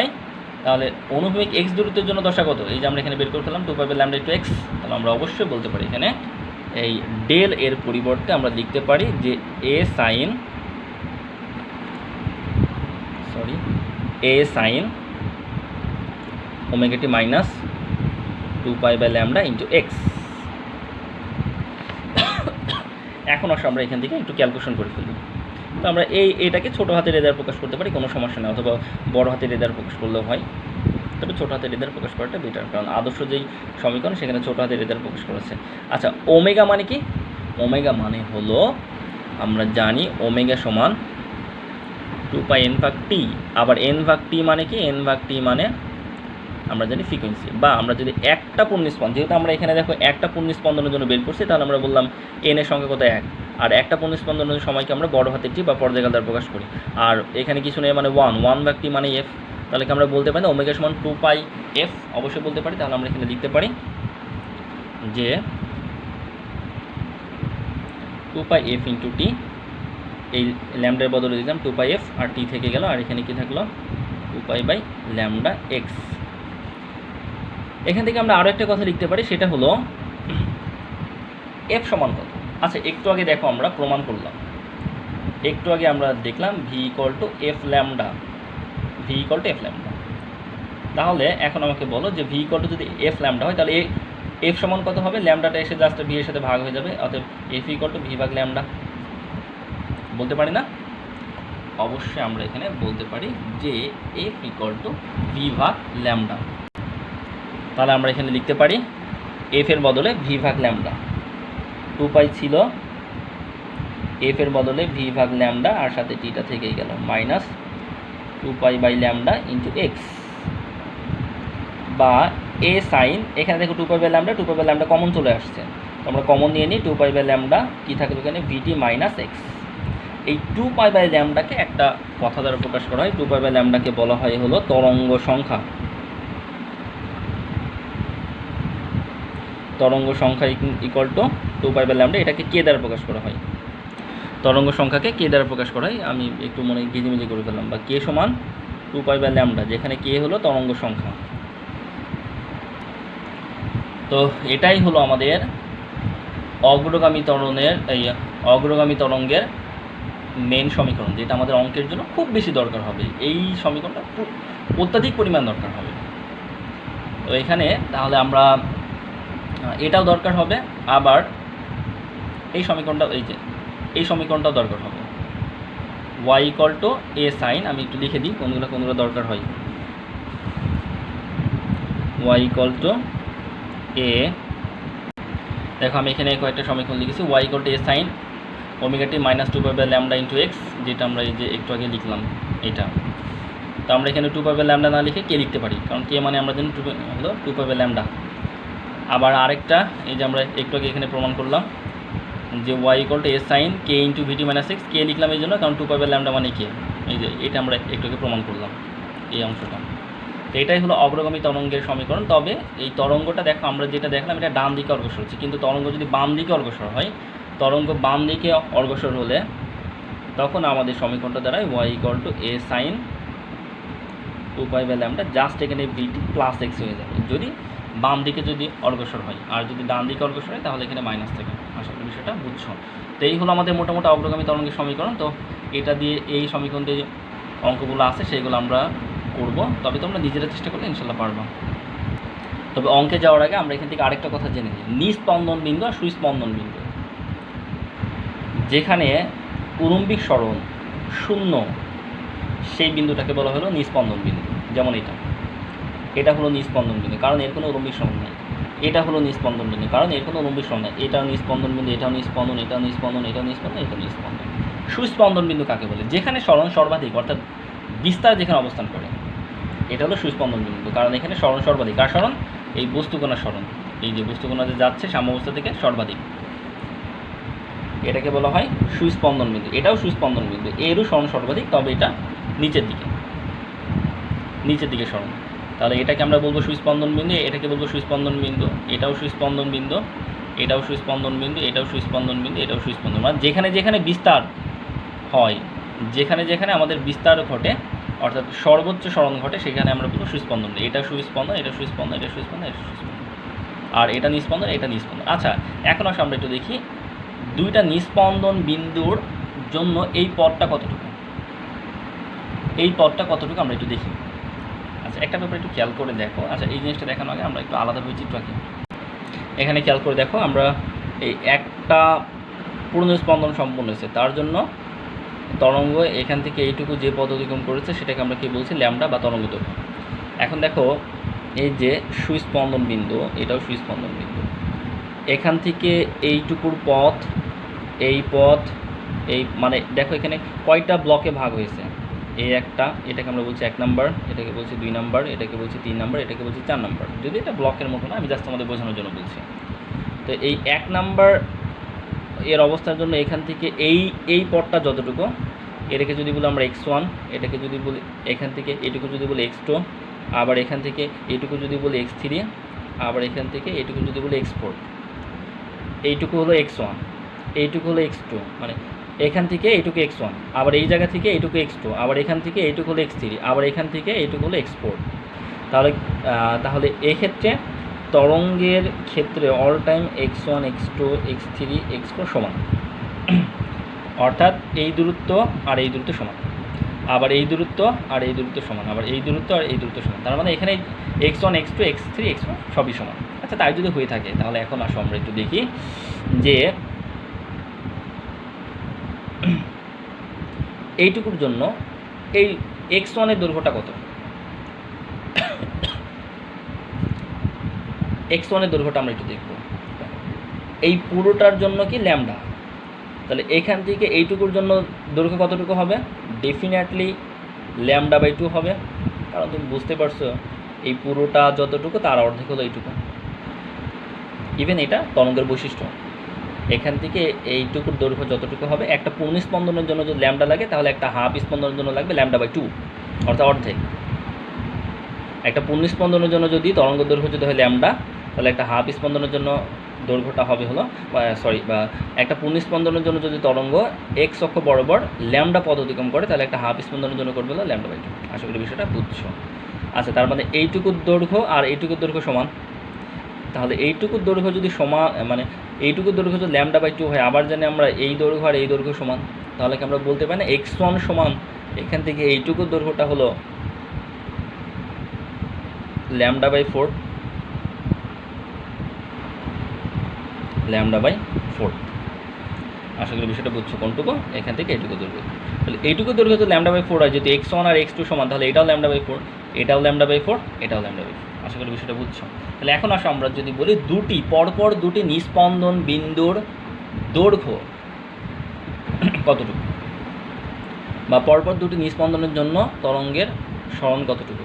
তাহলে অনুভূমিক এক্স দূরত্বের জন্য দশা কত, এই যে আমরা এখানে বের করে ফেললাম 2π/λ×x। তাহলে আমরা অবশ্যই বলতে পারি এখানে এই ডেল এর পরিবর্তে আমরা লিখতে পারি যে এ sine omega T minus 2π/λ×x। এখন আসলে আমরা এখান থেকে একটু ক্যালকুলেশন করে ফেলি। তো আমরা এটাকে ছোটো হাতের এ দ্বারা প্রকাশ করতে পারি, কোনো সমস্যা নেই, অথবা বড় হাতের এ দ্বারা প্রকাশ করলেও হয়, তবে ছোটো হাতের এ দ্বারা প্রকাশ করাটা বেটার, কারণ আদর্শ যেই সমীকরণ সেখানে ছোটো হাতের এ দ্বারা প্রকাশ করেছে। আচ্ছা, ওমেগা মানে কি? ওমেগা মানে হলো আমরা জানি ওমেগা সমান 2πn/t। আবার n/t মানে কি? n/t মানে আমরা জানি ফ্রিকোয়েন্সি, বা আমরা যদি একটা পূর্ণস্পন্দন, যেহেতু আমরা এখানে দেখো একটা পূর্ণস্পন্দনের জন্য বের করছি, তাহলে আমরা বললাম n এর সংখ্যা কত 1, আর একটা পূর্ণস্পন্দনের সময়কে আমরা বড় হাতের টি বা পর্যায়কাল দ্বারা প্রকাশ করি, আর এখানে কিছু নেই মানে 1/t মানে f, তাহলে কি আমরা বলতে পারি ওমেগা সমান 2πf? অবশ্যই বলতে পারি। তাহলে আমরা এখানে লিখতে পারি যে 2πf × t, এই ল্যামডার বদলে দিলাম 2πf, আর টি থেকে গেল, আর এখানে কি থাকলো 2π/λ×x। এখান থেকে আমরা আরও একটা কথা লিখতে পারি, সেটা হলো এফ সমান কত। আচ্ছা, একটু আগে দেখো আমরা প্রমাণ করলাম, একটু আগে আমরা দেখলাম v = f lambda, v = f lambda. তাহলে এখন আমাকে বলো যে v যদি f ল্যামডা হয়, তাহলে f সমান কত হবে? ল্যামডাটা এসে জাস্ট v এর সাথে ভাগ হয়ে যাবে, অতএব f = v/λ। বলতে পারি না? অবশ্যই আমরা এখানে বলতে পারি যে f = v/λ। তাহলে আমরা এখানে লিখতে পারি f এর বদলে v/λ, 2π ছিল, f এর বদলে v/λ, আর সাথে টিটা থেকেই গেল, মাইনাস 2π/λ×x, বা a সাইন, এখানে দেখো 2π/λ কমন চলে আসছে, তো আমরা কমন নিয়ে নিই, 2π/λ কি থাকলো এখানে vt - x। এই 2π/λ-কে একটা কথা দ্বারা প্রকাশ করা হয়, 2π/λ-কে বলা হয় হলো তরঙ্গ সংখ্যা। তরঙ্গ সংখ্যা = 2π/λ, এটাকে কে দ্বারা প্রকাশ করা হয়? তরঙ্গ সংখ্যাকে কে দ্বারা প্রকাশ করা হয়? আমি একটু মনে গিজিমিজি করে ফেললাম, বা কে সমান 2π/λ, যেখানে কে হলো তরঙ্গ সংখ্যা। তো এটাই হলো আমাদের অগ্রগামী তরঙ্গের মেন সমীকরণ, যেটা আমাদের অঙ্কের জন্য খুব বেশি দরকার হবে। এই সমীকরণটা অত্যাধিক পরিমাণ দরকার হবে। তো এখানে তাহলে আমরা এটাও দরকার হবে, আবার এই সমীকরণটাও দরকার হবে, y = a সাইন। আমি একটু লিখে দিই কোনগুলো দরকার হয়। y = a, দেখো আমি এখানে কয়েকটা সমীকরণ লিখেছি। y = a sign omega T minus 2π/λ×x, যেটা আমরা এই যে একটু আগে লিখলাম এটা। তো আমরা এখানে 2π/λ না লিখে কে লিখতে পারি, কারণ কে মানে আমরা জানি হলো 2π/λ। আবার আরেকটা, এই যে আমরা একটু আগে এখানে প্রমাণ করলাম যে y = a sine k × vt - x, কে লিখলাম এই জন্য কারণ 2π/λ মানে কে, এই যে এটা আমরা একটু আগে প্রমাণ করলাম এই অংশটা। তো এটাই হলো অগ্রগামী তরঙ্গের সমীকরণ। তবে এই তরঙ্গটা দেখো আমরা যেটা দেখলাম এটা ডান দিকে অগ্রসর হচ্ছে, কিন্তু তরঙ্গ যদি বাম দিকে অগ্রসর হয়, তরঙ্গ বাম দিকে অগ্রসর হলে তখন আমাদের সমীকরণটা দ্বারা y = a সাইন 2π/λ, জাস্ট এখানে vt + x হয়ে যাবে যদি বাম দিকে অগ্রসর হয়, আর যদি ডান দিকে অগ্রসর হয় তাহলে এখানে মাইনাস থাকে। আশা করি বিষয়টা বুঝছো। তো এই হলো আমাদের মোটামুটি অগ্রগামী তরঙ্গের সমীকরণ। তো এটা দিয়ে এই সমীকরণ দিয়ে অঙ্কগুলো আছে সেগুলো আমরা করব, তবে তোমরা নিজেরা চেষ্টা করলে ইনশাল্লাহ পারবা। তবে অঙ্কে যাওয়ার আগে আমরা এখান থেকে আরেকটা কথা জেনে নিই, নিস্পন্দন বিন্দু আর সুস্পন্দন বিন্দু। যেখানে প্রারম্ভিক সরণ 0, সেই বিন্দুটাকে বলা হলো নিস্পন্দন বিন্দু। যেমন এটা হলো নিস্পন্দন বিন্দু, কারণ এর কোনো প্রারম্ভিক সরণ নেই। এটা হলো নিস্পন্দন বিন্দু, কারণ এর কোনো প্রারম্ভিক সরণ নেই। এটাও নিস্পন্দন বিন্দু, এটাও নিস্পন্দন, এটাও নিস্পন্দন, এটাও নিস্পন্দন, এটাও নিস্পন্দন। সুস্পন্দন বিন্দু কাকে বলে? যেখানে সরণ সর্বাধিক, অর্থাৎ বিস্তার যেখানে অবস্থান করে, এটা হলো সুস্পন্দন বিন্দু, কারণ এখানে সরণ সর্বাধিক। কার সরণ? এই বস্তুকণার সরণ, এই যে বস্তুকণা যে যাচ্ছে সাম্যাবস্থা থেকে সর্বাধিক। এটাকে বলা হয় সুস্পন্দন বিন্দু। এটাও সুস্পন্দন বিন্দু, এরও স্মরণ সর্বাধিক, তবে এটা নিচের দিকে স্মরণ। তাহলে এটাকে আমরা বলবো সুস্পন্দন বিন্দু, এটাকে বলবো সুস্পন্দন বিন্দু, এটাও সুস্পন্দন বিন্দু, এটাও সুস্পন্দন বিন্দু, এটাও সুস্পন্দন বিন্দু, এটাও সুস্পন্দন। মানে যেখানে যেখানে বিস্তার হয়, যেখানে যেখানে আমাদের বিস্তার ঘটে, অর্থাৎ সর্বোচ্চ স্মরণ ঘটে, সেখানে আমরা বলবো সুস্পন্দন। এটা সুস্পন্দন, এটা সুস্পন্দন, এটা সুস্পন্দন, এটা সুস্পন্দন, আর এটা নিস্পন্দন, এটা নিস্পন্দন। আচ্ছা, এখন আসলে আমরা একটু দেখি দুইটা নিস্পন্দন বিন্দুর জন্য এই পথটা কতটুকু, আমরা একটু দেখি। আচ্ছা, একটা ব্যাপার একটু খেয়াল করে দেখো। আচ্ছা, এই জিনিসটা দেখানো আগে আমরা একটু আলাদাভাবে চিত্র আঁকি। এখানে খেয়াল করে দেখো, আমরা এই একটা পূর্ণ স্পন্দন সম্পন্ন হয়েছে, তার জন্য তরঙ্গ এখান থেকে এইটুকু যে পথ অতিক্রম করেছে সেটাকে আমরা কি বলছি, ল্যামডা বা তরঙ্গ দৈর্ঘ্য। এখন দেখো এই যে সুস্পন্দন বিন্দু, এটাও সুস্পন্দন বিন্দু, এখান থেকে এইটুকুর পথ, এই পথ, এই মানে দেখো এখানে কয়টা ব্লকে ভাগ হয়েছে, এই একটা, এটাকে আমরা বলছি 1 নাম্বার, এটাকে বলছি 2 নাম্বার, এটাকে বলছি 3 নাম্বার, এটাকে বলছি 4 নাম্বার। যদি এটা ব্লকের মতো না, আমি জাস্ট আমাদের বোঝানোর জন্য বলছি। তো এই 1 নাম্বার এর অবস্থার জন্য এখান থেকে এই পথটা যতটুকু, এটাকে যদি বলি আমরা x1, এটাকে যদি বলি এখান থেকে এইটুকু যদি বলি x2, আবার এখান থেকে এইটুকু যদি বলি x3, আবার এখান থেকে এইটুকু যদি বলি x4, এইটুকু হলো x1, এইটুকু হলো x2, মানে এখান থেকে এইটুকু x1, আবার এই জায়গা থেকে এইটুকু x2, আবার এখান থেকে এইটুকু হলো x3, আবার এখান থেকে এইটুকু হলো x4। তাহলে এক্ষেত্রে তরঙ্গের ক্ষেত্রে all time x1, x2, x3, x4 সমান, অর্থাৎ এই দূরত্ব আর এই দূরত্ব সমান, আবার এই দূরত্ব আর এই দূরত্ব সমান, আবার এই দূরত্ব আর এই দূরত্ব সমান। তার মানে এখানে x1, x2, x3, x4 সবই সমান। আচ্ছা, তাই যদি হয়ে থাকে তাহলে এখন আসো আমরা একটু দেখি যে এইটুকুর জন্য এই x1 এর দৈর্ঘ্যটা কত, x1 এর দৈর্ঘ্যটা আমরা একটু দেখব। এই পুরোটার জন্য কি ল্যামডা, তাহলে এখান থেকে এইটুকুর জন্য দৈর্ঘ্য কতটুকু হবে, ডেফিনেটলি λ/2 হবে, কারণ তুমি বুঝতে পারছো এই পুরোটা যতটুকু তার অর্ধেক হলো এইটুকু। ইভেন এটা তরঙ্গের বৈশিষ্ট্য, এখান থেকে এইটুকুর দৈর্ঘ্য যতটুকু হবে, একটা পূর্ণ স্পন্দনের জন্য যদি ল্যামডা লাগে তাহলে একটা হাফ স্পন্দনের জন্য লাগবে λ/2, অর্থাৎ অর্ধেক। একটা পূর্ণ স্পন্দনের জন্য যদি তরঙ্গ দৈর্ঘ্য যদি হয় ল্যামডা, তাহলে একটা হাফ স্পন্দনের জন্য দৈর্ঘ্যটা হবে হলো বা একটা পূর্ণ স্পন্দনের জন্য যদি তরঙ্গ এক্স অক্ষ বরাবর ল্যামডা পথ অতিক্রম করে, তাহলে একটা হাফ স্পন্দনের জন্য করবে হলো λ/2। আশা করি বিষয়টা বুঝছো। আচ্ছা, তার মানে এইটুকুর দৈর্ঘ্য আর এইটুকুর দৈর্ঘ্য সমান, তাহলে এইটুকুর দৈর্ঘ্য যদি সমান, মানে এইটুকুর দৈর্ঘ্য যদি λ/2 হয়, আবার জানি আমরা এই দৈর্ঘ্য আর এই দৈর্ঘ্য সমান, তাহলে কি আমরা বলতে পারি না x1 সমান এখান থেকে এইটুকুর দৈর্ঘ্যটা হলো λ/4, λ/4। আশা করি বিষয়টা বুঝছো কোনটুকু, এখান থেকে এইটুকু দৈর্ঘ্য। তাহলে এইটুকু দৈর্ঘ্য তো λ/4 হয়, যদি x1 আর x2 সমান, তাহলে এটাও λ/4, এটাও λ/4, এটাও λ/4। আশা করি বিষয়টা বুঝছো। তাহলে এখন আসো আমরা যদি বলি পরপর দুটি নিস্পন্দন বিন্দুর দৈর্ঘ্য কতটুকু, বা পরপর দুটি নিস্পন্দনের জন্য তরঙ্গের স্মরণ কতটুকু।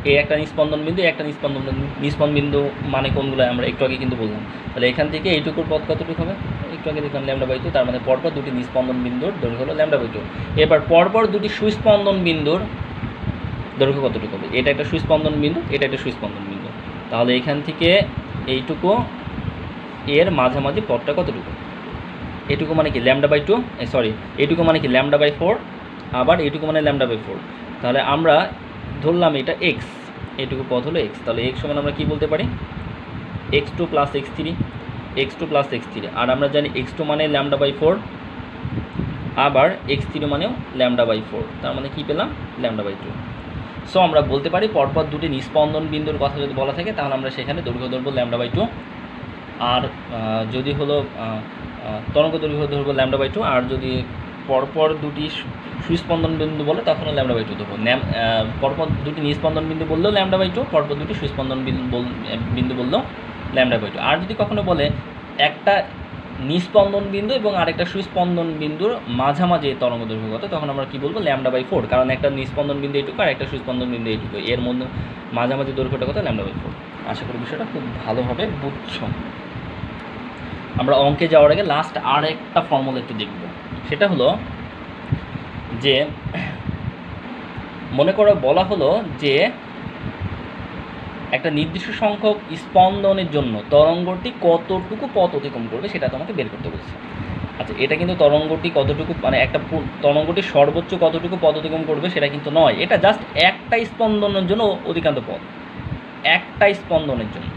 এই একটা নিস্পন্দন বিন্দু, একটা নিস্পন্দন বিন্দু মানে কোনগুলো আমরা একটু আগে কিন্তু বললাম। তাহলে এখান থেকে এইটুকুর পথ কতটুকু হবে, একটু আগে দেখলাম λ/2, তার মানে পরপর দুটি নিস্পন্দন বিন্দুর দৈর্ঘ্য হলো λ/2। এবার পরপর দুটি সুস্পন্দন বিন্দুর দৈর্ঘ্য কতটুকু হবে, এটা একটা সুস্পন্দন বিন্দু, এটা একটা সুস্পন্দন বিন্দু, তাহলে এখান থেকে এইটুকু এর মাঝামাঝি পথটা কতটুকু, এটুকু মানে কি λ/2, এইটুকু মানে কি λ/4, আবার এইটুকু মানে λ/4। তাহলে আমরা ধরলাম এটা x, এইটুকু পথ হলো x, তাহলে x সমান আমরা কি বলতে পারি x2 + x3, x2 + x3, আর আমরা জানি x2 মানে λ/4, আবার x3 মানেও λ/4, তার মানে কি পেলাম λ/2। সো আমরা বলতে পারি পরপর দুটি নিস্পন্দন বিন্দুর কথা যদি বলা থাকে তাহলে আমরা সেখানে দৈর্ঘ্য ধরবো λ/2, আর যদি হলো তরঙ্গ দৈর্ঘ্য ধরবো λ/2, আর যদি পরপর দুটি সুস্পন্দন বিন্দু বলে তখনও λ/2 ধরবো। পরপর দুটি নিস্পন্দন বিন্দু বললেও λ/2, পরপর দুটি সুস্পন্দন বিন্দু বললেও λ/2। আর যদি কখনো বলে একটা নিস্পন্দন বিন্দু এবং আরেকটা সুস্পন্দন বিন্দুর মাঝামাঝি তরঙ্গ দৈর্ঘ্য কত, তখন আমরা কি বলবো λ/4, কারণ একটা নিস্পন্দন বিন্দু এইটুকু আর একটা সুস্পন্দন বিন্দু এইটুকু, এর মধ্যে মাঝামাঝি দৈর্ঘ্যটা কত, λ/4। আশা করি বিষয়টা খুব ভালোভাবে বুঝছো। আমরা অঙ্কে যাওয়ার আগে লাস্ট আর একটা ফর্মুলা একটু দেখব। সেটা হলো যে মনে করো বলা হলো যে একটা নির্দিষ্ট সংখ্যক স্পন্দনের জন্য তরঙ্গটি কতটুকু পথ অতিক্রম করবে সেটা তোমাকে বের করতে বলছে। আচ্ছা, এটা কিন্তু তরঙ্গটি কতটুকু মানে একটা তরঙ্গটি সর্বোচ্চ কতটুকু পথ অতিক্রম করবে সেটা কিন্তু নয়, এটা জাস্ট একটা স্পন্দনের জন্য অতিক্রান্ত পথ, একটা স্পন্দনের জন্য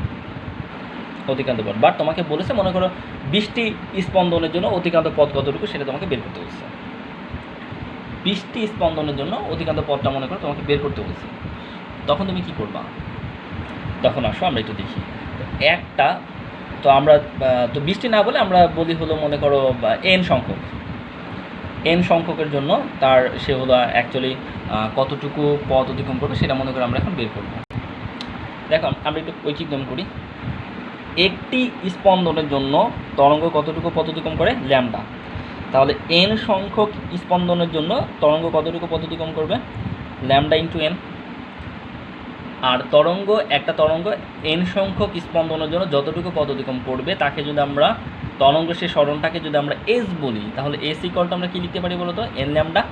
অতিক্রান্ত পথ। বাট তোমাকে বলেছে মনে করো 20টি স্পন্দনের জন্য অতিক্রান্ত পথ কতটুকু সেটা তোমাকে বের করতে বলছে। 20টি স্পন্দনের জন্য অতিক্রান্ত পথটা মনে করো তোমাকে বের করতে বলছে। তখন তুমি কি করবা? তখন আসো আমরা একটু দেখি। একটা তো আমরা তো 20টি না বলে আমরা বলি হলো মনে করো এন সংখ্যক, এন সংখ্যকের জন্য তার সে হলো অ্যাকচুয়ালি কতটুকু পথ অতিক্রম করবে সেটা মনে করে আমরা এখন বের করব। দেখো আমরা একটু ঐচ্ছিক নিয়ম করি। একটি স্পন্দনের জন্য তরঙ্গ কতটুকু পথ অতিক্রম করে? ল্যামডা। তাহলে এন সংখ্যক স্পন্দনের জন্য তরঙ্গ কতটুকু পথ অতিক্রম করবে? Lambda into N. আর তরঙ্গ একটা তরঙ্গ এন সংখ্যক স্পন্দনের জন্য যতটুকু পথ অতিক্রম করবে তাকে যদি আমরা তরঙ্গ সে সরণটাকে যদি আমরা এস বলি তাহলে এস ইকুয়ালটা আমরা কী লিখতে পারি বলো তো? N lambda.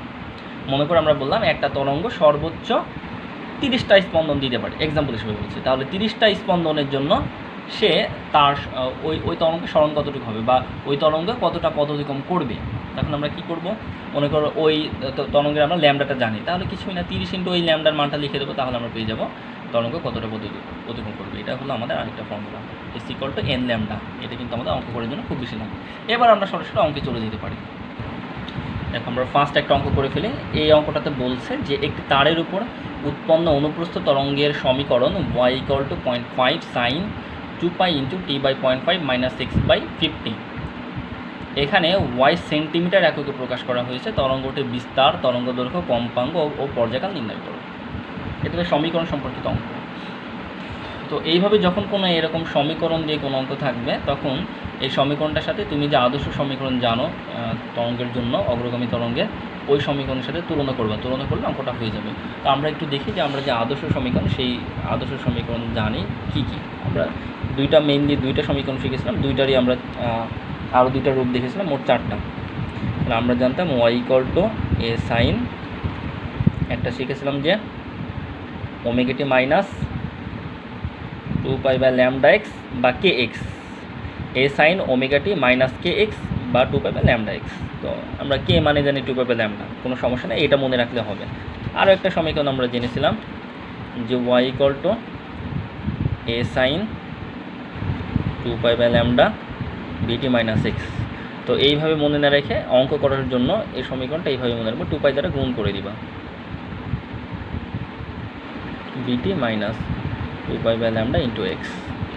মনে করে আমরা বললাম একটা তরঙ্গ সর্বোচ্চ 30টা স্পন্দন দিতে পারে, এক্সাম্পল হিসেবে বলছি। তাহলে 30টা স্পন্দনের জন্য সে তার ওই তরঙ্গের সরণ কতটুকু হবে বা ওই তরঙ্গ কতটা পথ অতিক্রম করবে। তখন আমরা কি করব? মনে করো ওই তরঙ্গের আমরা ল্যামডাটা জানি, তাহলে কিছুই না 30 ইন্টু ওই ল্যামডার মানটা লিখে দেবো, তাহলে আমরা পেয়ে যাব তরঙ্গ কতটা পথ অতিক্রম করবে। এটা হলো আমাদের আরেকটা formula, S equal to N lambda. এটা কিন্তু আমাদের অঙ্ক করার জন্য খুব বেশি লাগে। এবার আমরা সরাসরি অঙ্কে চলে যেতে পারি। এখন আমরা ফার্স্ট একটা অঙ্ক করে ফেলি। এই অঙ্কটাতে বলছে যে একটি তারের উপর উৎপন্ন অনুপ্রস্থ তরঙ্গের সমীকরণ y equal to 0.5 sine 2π into T by 0.5 minus 6/50। এখানে y সেন্টিমিটার এককে প্রকাশ করা হয়েছে। তরঙ্গটির বিস্তার, তরঙ্গ দৈর্ঘ্য, কম্পাঙ্ক ও পর্যায়কাল নির্ণয় করো। এটা সমীকরণ সম্পর্কিত অঙ্ক। তো এইভাবে যখন কোনো এরকম সমীকরণ দিয়ে কোনো অঙ্ক থাকবে তখন এই সমীকরণটার সাথে তুমি যে আদর্শ সমীকরণ জানো তরঙ্গের জন্য অগ্রগামী তরঙ্গের, ওই সমীকরণের সাথে তুলনা করবে, তুলনা করলে অঙ্কটা হয়ে যাবে। তো আমরা একটু দেখি যে আমরা যে আদর্শ সমীকরণ, সেই আদর্শ সমীকরণ জানি কী কী। আমরা মেইনলি দুইটা সমীকরণ শিখেছিলাম, দুইটারই আমরা আরও দুইটা রূপ দেখেছিলাম, মোট 4টা। তাহলে আমরা জানতাম y equal to A sine, একটা শিখেছিলাম যে omega T minus 2π by lambda X বা K X, A sine omega T minus K X বা 2π বাই ল্যামডা এক্স। তো আমরা কে মানে জানি 2π বাই ল্যামডা, কোনো সমস্যা নেই, এটা মনে রাখলে হবে। আরও একটা সমীকরণ আমরা জেনেছিলাম যে y equal to A sine 2π by lambda VT minus X. তো এইভাবে মনে না রেখে অঙ্ক করার জন্য এই সমীকরণটা এইভাবে মনে রাখবো, 2π দ্বারা গুণ করে দিবা, VT minus 2π by lambda into X.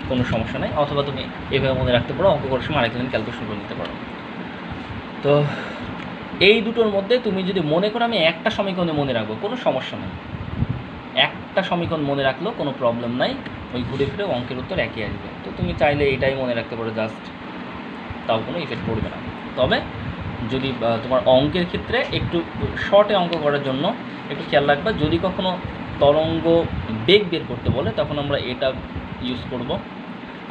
কোনো সমস্যা নেই, অথবা তুমি এইভাবে মনে রাখতে পারো, অঙ্ক করার সময় আরেকদিন ক্যালকুলেশন করে নিতে পারো। তো এই দুটোর মধ্যে তুমি যদি মনে করো আমি একটা সমীকরণে মনে রাখবো, কোনো সমস্যা নেই, একটা সমীকরণ মনে রাখলেও কোনো প্রবলেম নাই, ওই ঘুরে ফিরে অঙ্কের উত্তর একই আসবে। তো তুমি চাইলে এটাই মনে রাখতে পারো জাস্ট, তাও কোনো ইফেক্ট পড়বে না। তবে যদি তোমার অঙ্কের ক্ষেত্রে একটু শর্টে অঙ্ক করার জন্য একটু খেয়াল রাখবা, যদি কখনো তরঙ্গ বেগ বের করতে বলে তখন আমরা এটা ইউজ করব,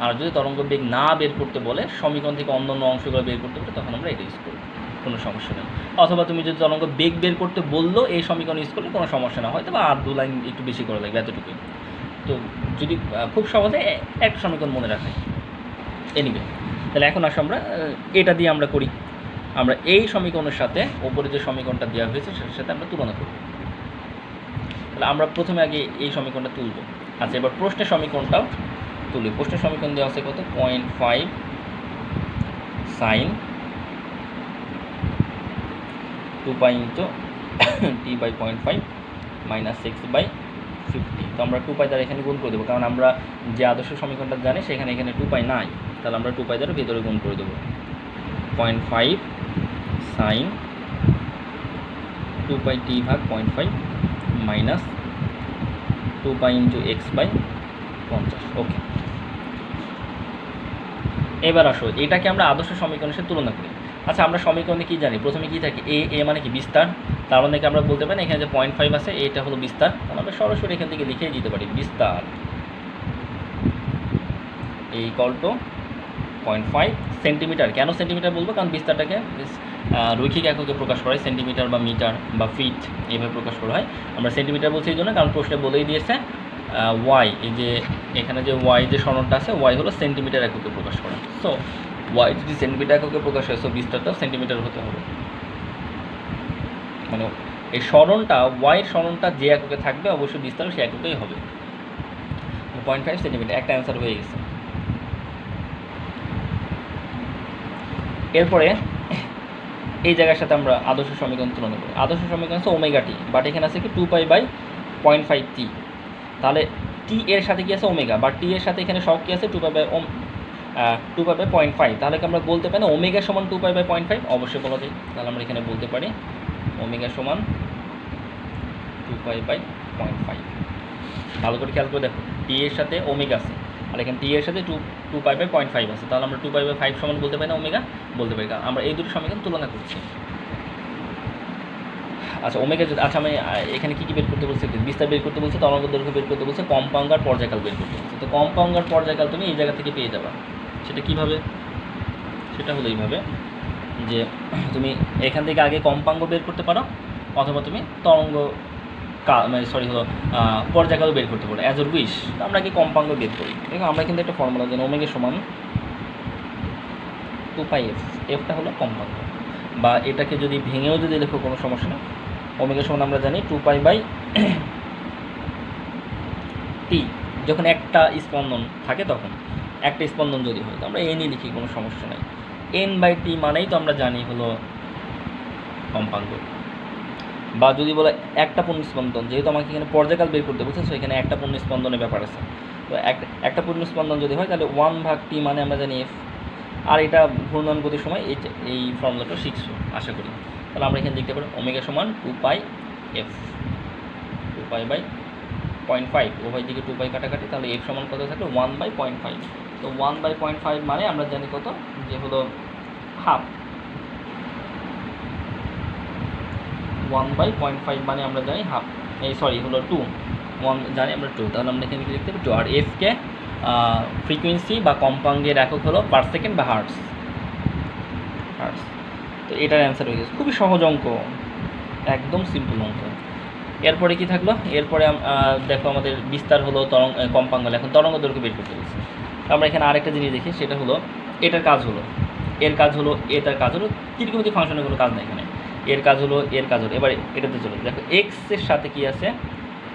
আর যদি তরঙ্গ বেগ না বের করতে বলে সমীকরণ থেকে অন্য অন্য অংশগুলো বের করতে বলে তখন আমরা এটা ইউজ করব, কোনো সমস্যা নেই। অথবা তুমি যদি তরঙ্গ বেগ বের করতে বললেও এই সমীকরণ ইউজ করলে কোনো সমস্যা না, হয়তো বা আর 2 লাইন একটু বেশি করা লাগবে, এতটুকুই। তো যদি খুব সহজে একটা সমীকরণ মনে রাখাই এনিওয়ে, তাহলে এখন আসো আমরা এটা দিয়ে আমরা করি। আমরা এই সমীকরণের সাথে ওপরে যে সমীকরণটা দেওয়া হয়েছে সেটার সাথে আমরা তুলনা করব। তাহলে আমরা প্রথমে আগে এই সমীকরণটা তুলব। আচ্ছা, এবার প্রশ্নের সমীকরণটাও তুলি। প্রশ্নের সমীকরণ দেওয়া আছে কত? 0.5 sine 2π into T by 0.5 minus 6/50। তো আমরা 2π দ্বারা এখানে গুণ করে দেবো, কারণ আমরা যে আদর্শ সমীকরণটা জানি সেখানে এখানে 2π নাই, তাহলে আমরা 2π দ্বারা ভেতরে গুণ করে দেবো। 0.5 সাইন 2π টি ভাগ 0.5 মাইনাস 2π ইন্টু এক্স বাই 50। ওকে, এবার আসো এটাকে আমরা আদর্শ সমীকরণের সাথে তুলনা করি। আচ্ছা, আমরা সমীকরণে কী জানি? প্রথমে কী থাকে? এ মানে কি? বিস্তার। তার মানে কি আমরা বলতে পারি এখানে যে 0.5 আছে এটা হলো বিস্তার, আমরা সরাসরি এখান থেকে লিখেই দিতে পারি বিস্তার এই ইকুয়াল টু 0.5 সেন্টিমিটার। কেন সেন্টিমিটার বলবো? কারণ বিস্তারটাকে রৈখিক এককে প্রকাশ করা হয়, সেন্টিমিটার বা মিটার বা ফিট এইভাবে প্রকাশ করা হয়। আমরা সেন্টিমিটার বলছি এই জন্য কারণ প্রশ্নে বলেই দিয়েছে ওয়াই, এই যে এখানে যে ওয়াই যে সরণটা আছে, ওয়াই হলো সেন্টিমিটার এককে প্রকাশ করা। সো ওয়াই যদি সেন্টিমিটার এককে প্রকাশ হয়, সো বিস্তারটাও সেন্টিমিটার হতে হবে। মানে এই সরণটা, ওয়াইয়ের সরণটা যে এককে থাকবে অবশ্যই বিস্তারও সে এককেই হবে। 0.5 সেন্টিমিটার, একটা অ্যান্সার হয়ে গেছে। এরপরে এই জায়গার সাথে আমরা আদর্শ সমীকরণ তুলনা করি। আদর্শ সমীকরণ হচ্ছে ওমেগা টি, বাট এখানে আছে কি 2π/0.5 টি। তাহলে টি এর সাথে কি আছে? ওমেগা, বা টি এর সাথে এখানে সব কি আছে? 2π/0.5। তাহলে কি আমরা বলতে পারি না ওমেগা সমান 2π/0.5? অবশ্যই বলা যায়। তাহলে আমরা এখানে বলতে পারি ওমেগা সমান 2π/0.5। ভালো করে খেয়াল করে দেখো, টি এর সাথে ওমেগা আছে, আর এখানে টি এর সাথে 2π/0.5 আছে। তাহলে আমরা 2π/5 সমান বলতে পারি না ওমেগা? বলতে পারি, কারণ আমরা এই দুটো সমীকরণ তুলনা করছি। আচ্ছা, ওমেগা যদি, আচ্ছা আমি এখানে কী কী বের করতে বলছি? বিস্তার বের করতে বলছে, তরঙ্গ দৈর্ঘ্য বের করতে বলছে, কম্পাঙ্ক আর পর্যায়কাল বের করতে বলছে। তো কম্পাঙ্ক আর পর্যায়কাল তুমি এই জায়গা থেকে পেয়ে যাবা। সেটা কীভাবে? সেটা হলো এইভাবে যে তুমি এখান থেকে আগে কম্পাঙ্ক বের করতে পারো, অথবা তুমি তরঙ্গ পর্যায়কাল বের করতে পারো, অ্যাজ ওর উইশ। আমরা কি কম্পাঙ্ক বের করি? দেখো আমরা কিন্তু একটা ফর্মুলা জানি, ওমেগা সমান 2πf। এফটা হলো কম্পাঙ্ক, বা এটাকে যদি ভেঙেও যদি লেখো কোনো সমস্যা নেই। ওমেগা সমান আমরা জানি 2π/t। যখন একটা স্পন্দন থাকে তখন, একটা স্পন্দন যদি হয় তো আমরা এনই লিখি, কোনো সমস্যা নেই। n/t মানেই তো আমরা জানি হলো কম্পাঙ্ক। বা যদি বলে একটা পূর্ণস্পন্দন, যেহেতু আমাকে এখানে পর্যায়কাল বের করতে বলছে, সো এখানে একটা পূর্ণস্পন্দনের ব্যাপার আছে। তো একটা পূর্ণস্পন্দন যদি হয় তাহলে 1/t মানে আমরা জানি f। আর এটা ঘূর্ণন গতির সময় এই ফর্মুলাটা শিখছো আশা করি। তাহলে আমরা এখানে লিখতে পারি ওমেগা সমান 2πf, 2π/0.5, উভয় দিকে 2π কাটাকাটি, তাহলে f সমান কত থাকলো? 1/0.5। তো 1/0.5 মানে আমরা জানি কত? যে হলো হাফ। 1/0.5 মানে আমরা জানি হাফ, হলো 2, 1 জানি আমরা 2। তাহলে আমরা এখানে লিখতে পারি 2। আর এফকে ফ্রিকোয়েন্সি বা কম্পাঙ্কের একক হলো পার সেকেন্ড বা হার্টস। তো এটার অ্যান্সার হয়ে গেছে। খুবই সহজ অঙ্ক, একদম সিম্পল অঙ্ক। এরপরে কি থাকলো? এরপরে দেখো আমাদের বিস্তার হলো, কম্পাঙ্ক হলো, এখন তরঙ্গ দৈর্ঘ্য বের করতে বলছে। আমরা এখানে আরেকটা জিনিস দেখি, সেটা হলো এটার কাজ হলো, এর কাজ হলো, এটার কাজ হলো, ত্রিকোণমিতিক ফাংশনের কোনো কাজ নেই এখানে। এর কাজ হলো, এর কাজ হলো। এবার এটাতে চলো, দেখো এক্সের সাথে কি আছে?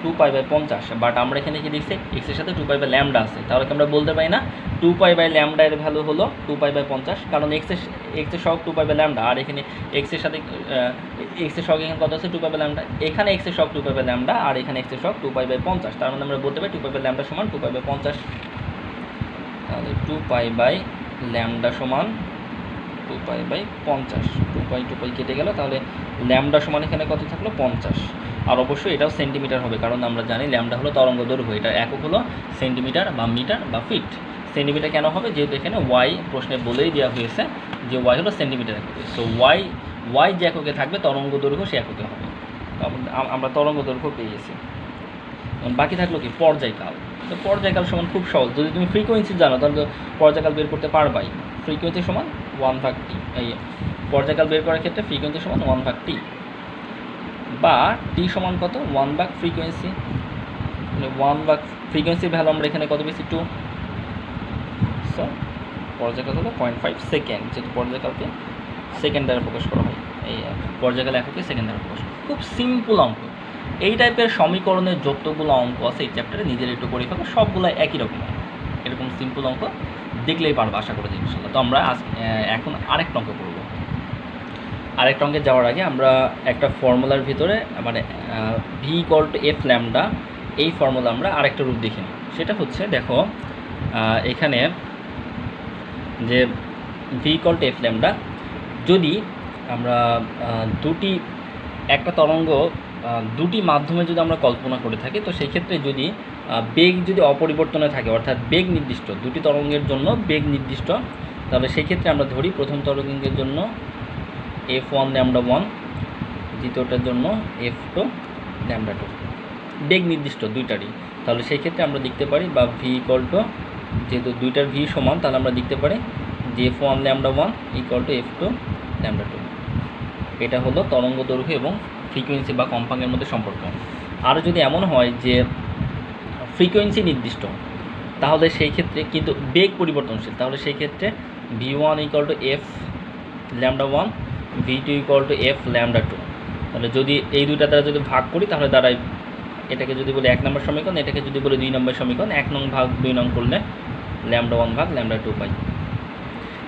2π/50। বাট আমরা এখানে কি দেখছি? এক্সের সাথে 2π/λ আছে। তাহলে কি আমরা বলতে পারি না 2π/λ এর ভ্যালু হলো 2π/50? কারণ এক্সের সহগ 2π/λ, আর এখানে এক্সের সাথে এক্সের সহগ এখানে কত আছে? 2π/λ। এখানে এক্সের সহগ 2π/λ, আর এখানে এক্সের সহগ 2π/50। তার মানে আমরা বলতে পারি 2π/λ সমান 2π/50। তাহলে 2π/λ সমান 2π/50। 2π কেটে গেল, তাহলে ল্যামডা সমান এখানে কত থাকলো? 50। আর অবশ্যই এটাও সেন্টিমিটার হবে, কারণ আমরা জানি ল্যামডা হলো তরঙ্গ দৈর্ঘ্য, এটা একক হলো সেন্টিমিটার বা মিটার বা ফিট। সেন্টিমিটার কেন হবে? যেহেতু এখানে ওয়াই প্রশ্নে বলেই দেওয়া হয়েছে যে ওয়াই হলো সেন্টিমিটার এককে। সো ওয়াই যে এককে থাকবে তরঙ্গ দৈর্ঘ্য সে এককে হবে। আমরা তরঙ্গ দৈর্ঘ্য পেয়ে গেছি। বাকি থাকলো কি? পর্যায়কাল। তো পর্যায়কাল সমান খুব সহজ, যদি তুমি ফ্রিকোয়েন্সি জানো তাহলে পর্যায়কাল বের করতে পারবাই। ফ্রিকোয়েন্সি সমান 1/t। এই পর্যায়কাল বের করার ক্ষেত্রে ফ্রিকোয়েন্সি সমান 1/t, বা টি সমান কত? 1/, ফ্রিকোয়েন্সি 1/, ফ্রিকোয়েন্সির ভ্যালু আমরা এখানে কত পেয়েছি? 2। সো পর্যায়কাল হলো 0.5 সেকেন্ড, যেহেতু পর্যায়কালকে সেকেন্ড দ্বারা প্রকাশ করা হয়, এই পর্যায়কাল এককে সেকেন্ড দ্বারা প্রকাশ করা। খুব সিম্পল অঙ্ক। এই টাইপের সমীকরণের যতগুলো অঙ্ক আছে এই চ্যাপ্টারে নিজের একটু করে ফেলো, সবগুলো একই রকম অঙ্ক। এরকম সিম্পল অঙ্ক দেখলেই পারবো আশা করি ইনশাআল্লাহ। তো আমরা এখন আরেকটা অঙ্ক করবো। আরেকটা অঙ্কে যাওয়ার আগে আমরা একটা ফর্মুলার ভিতরে, মানে v=f ল্যামডা, এই ফর্মুলা আমরা আরেকটা রূপ দেখে নিই। সেটা হচ্ছে, দেখো এখানে যে v=f ল্যামডা, যদি আমরা একটা তরঙ্গ দুটি মাধ্যমে যদি আমরা কল্পনা করে থাকি, তো সেই ক্ষেত্রে যদি বেগ যদি অপরিবর্তনে থাকে, অর্থাৎ বেগ নির্দিষ্ট, দুটি তরঙ্গের জন্য বেগ নির্দিষ্ট, তাহলে সেই ক্ষেত্রে আমরা ধরি প্রথম তরঙ্গের জন্য f1 λ1, দ্বিতীয়টার জন্য f2 λ2, বেগ নির্দিষ্ট দুইটারই। তাহলে সেই ক্ষেত্রে আমরা লিখতে পারি, বা v যেহেতু দুইটার ভি সমান, তাহলে আমরা লিখতে পারি যে F one lambda one equal to F two lambda two. এটা হলো তরঙ্গ দৈর্ঘ্য এবং ফ্রিকোয়েন্সি বা কম্পাঙ্কের মধ্যে সম্পর্ক। আর যদি এমন হয় যে ফ্রিকোয়েন্সি নির্দিষ্ট, তাহলে সেই ক্ষেত্রে কিন্তু বেগ পরিবর্তনশীল, তাহলে সেই ক্ষেত্রে V one equal to F lambda one, V two equal to F lambda two. তাহলে যদি এই দুইটা দ্বারা যদি ভাগ করি তাহলে দাঁড়ায়, এটাকে যদি বলি 1 নম্বর সমীকরণ, এটাকে যদি বলি 2 নম্বর সমীকরণ, 1 নং ভাগ 2 নং করলে ল্যামডা ওয়ান ভাগ ল্যামডা টু পাই।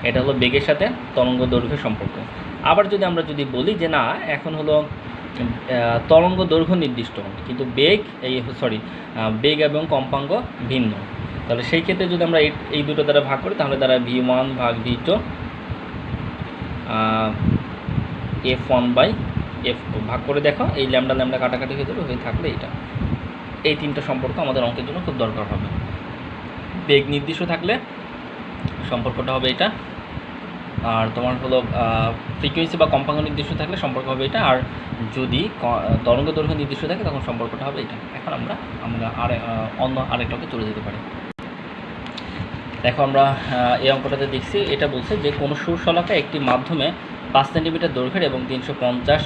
এটা হলো বেগের সাথে তরঙ্গ দৈর্ঘ্যের সম্পর্ক। আবার যদি আমরা যদি বলি যে না, এখন হলো তরঙ্গ দৈর্ঘ্য নির্দিষ্ট কিন্তু বেগ বেগ এবং কম্পাঙ্ক ভিন্ন, তাহলে সেই ক্ষেত্রে যদি আমরা এই দুটো দ্বারা ভাগ করি তাহলে দ্বারা ভি ওয়ান ভাগ V two F one by F two. ভাগ করে দেখো, এই ল্যামডা ল্যামডা কাটাকাটি হয়ে যাবে, হয়ে থাকলে এটা। এই তিনটা সম্পর্ক আমাদের অঙ্কের জন্য খুব দরকার হবে। বেগ নির্দিষ্ট থাকলে সম্পর্কটা হবে এটা, আর তোমার হলো ফ্রিকোয়েন্সি বা কম্পাঙ্ক নির্দিষ্ট থাকলে সম্পর্ক হবে এটা, আর যদি তরঙ্গ দৈর্ঘ্য নির্দিষ্ট থাকে তখন সম্পর্কটা হবে এটা। এখন আমরা অন্য আরেকটাকে চলে যেতে পারি। দেখো আমরা এই অঙ্কটাতে দেখছি, এটা বলছে যে কোনো সুরশলাকা একটি মাধ্যমে 5 সেন্টিমিটার দৈর্ঘ্যের এবং 350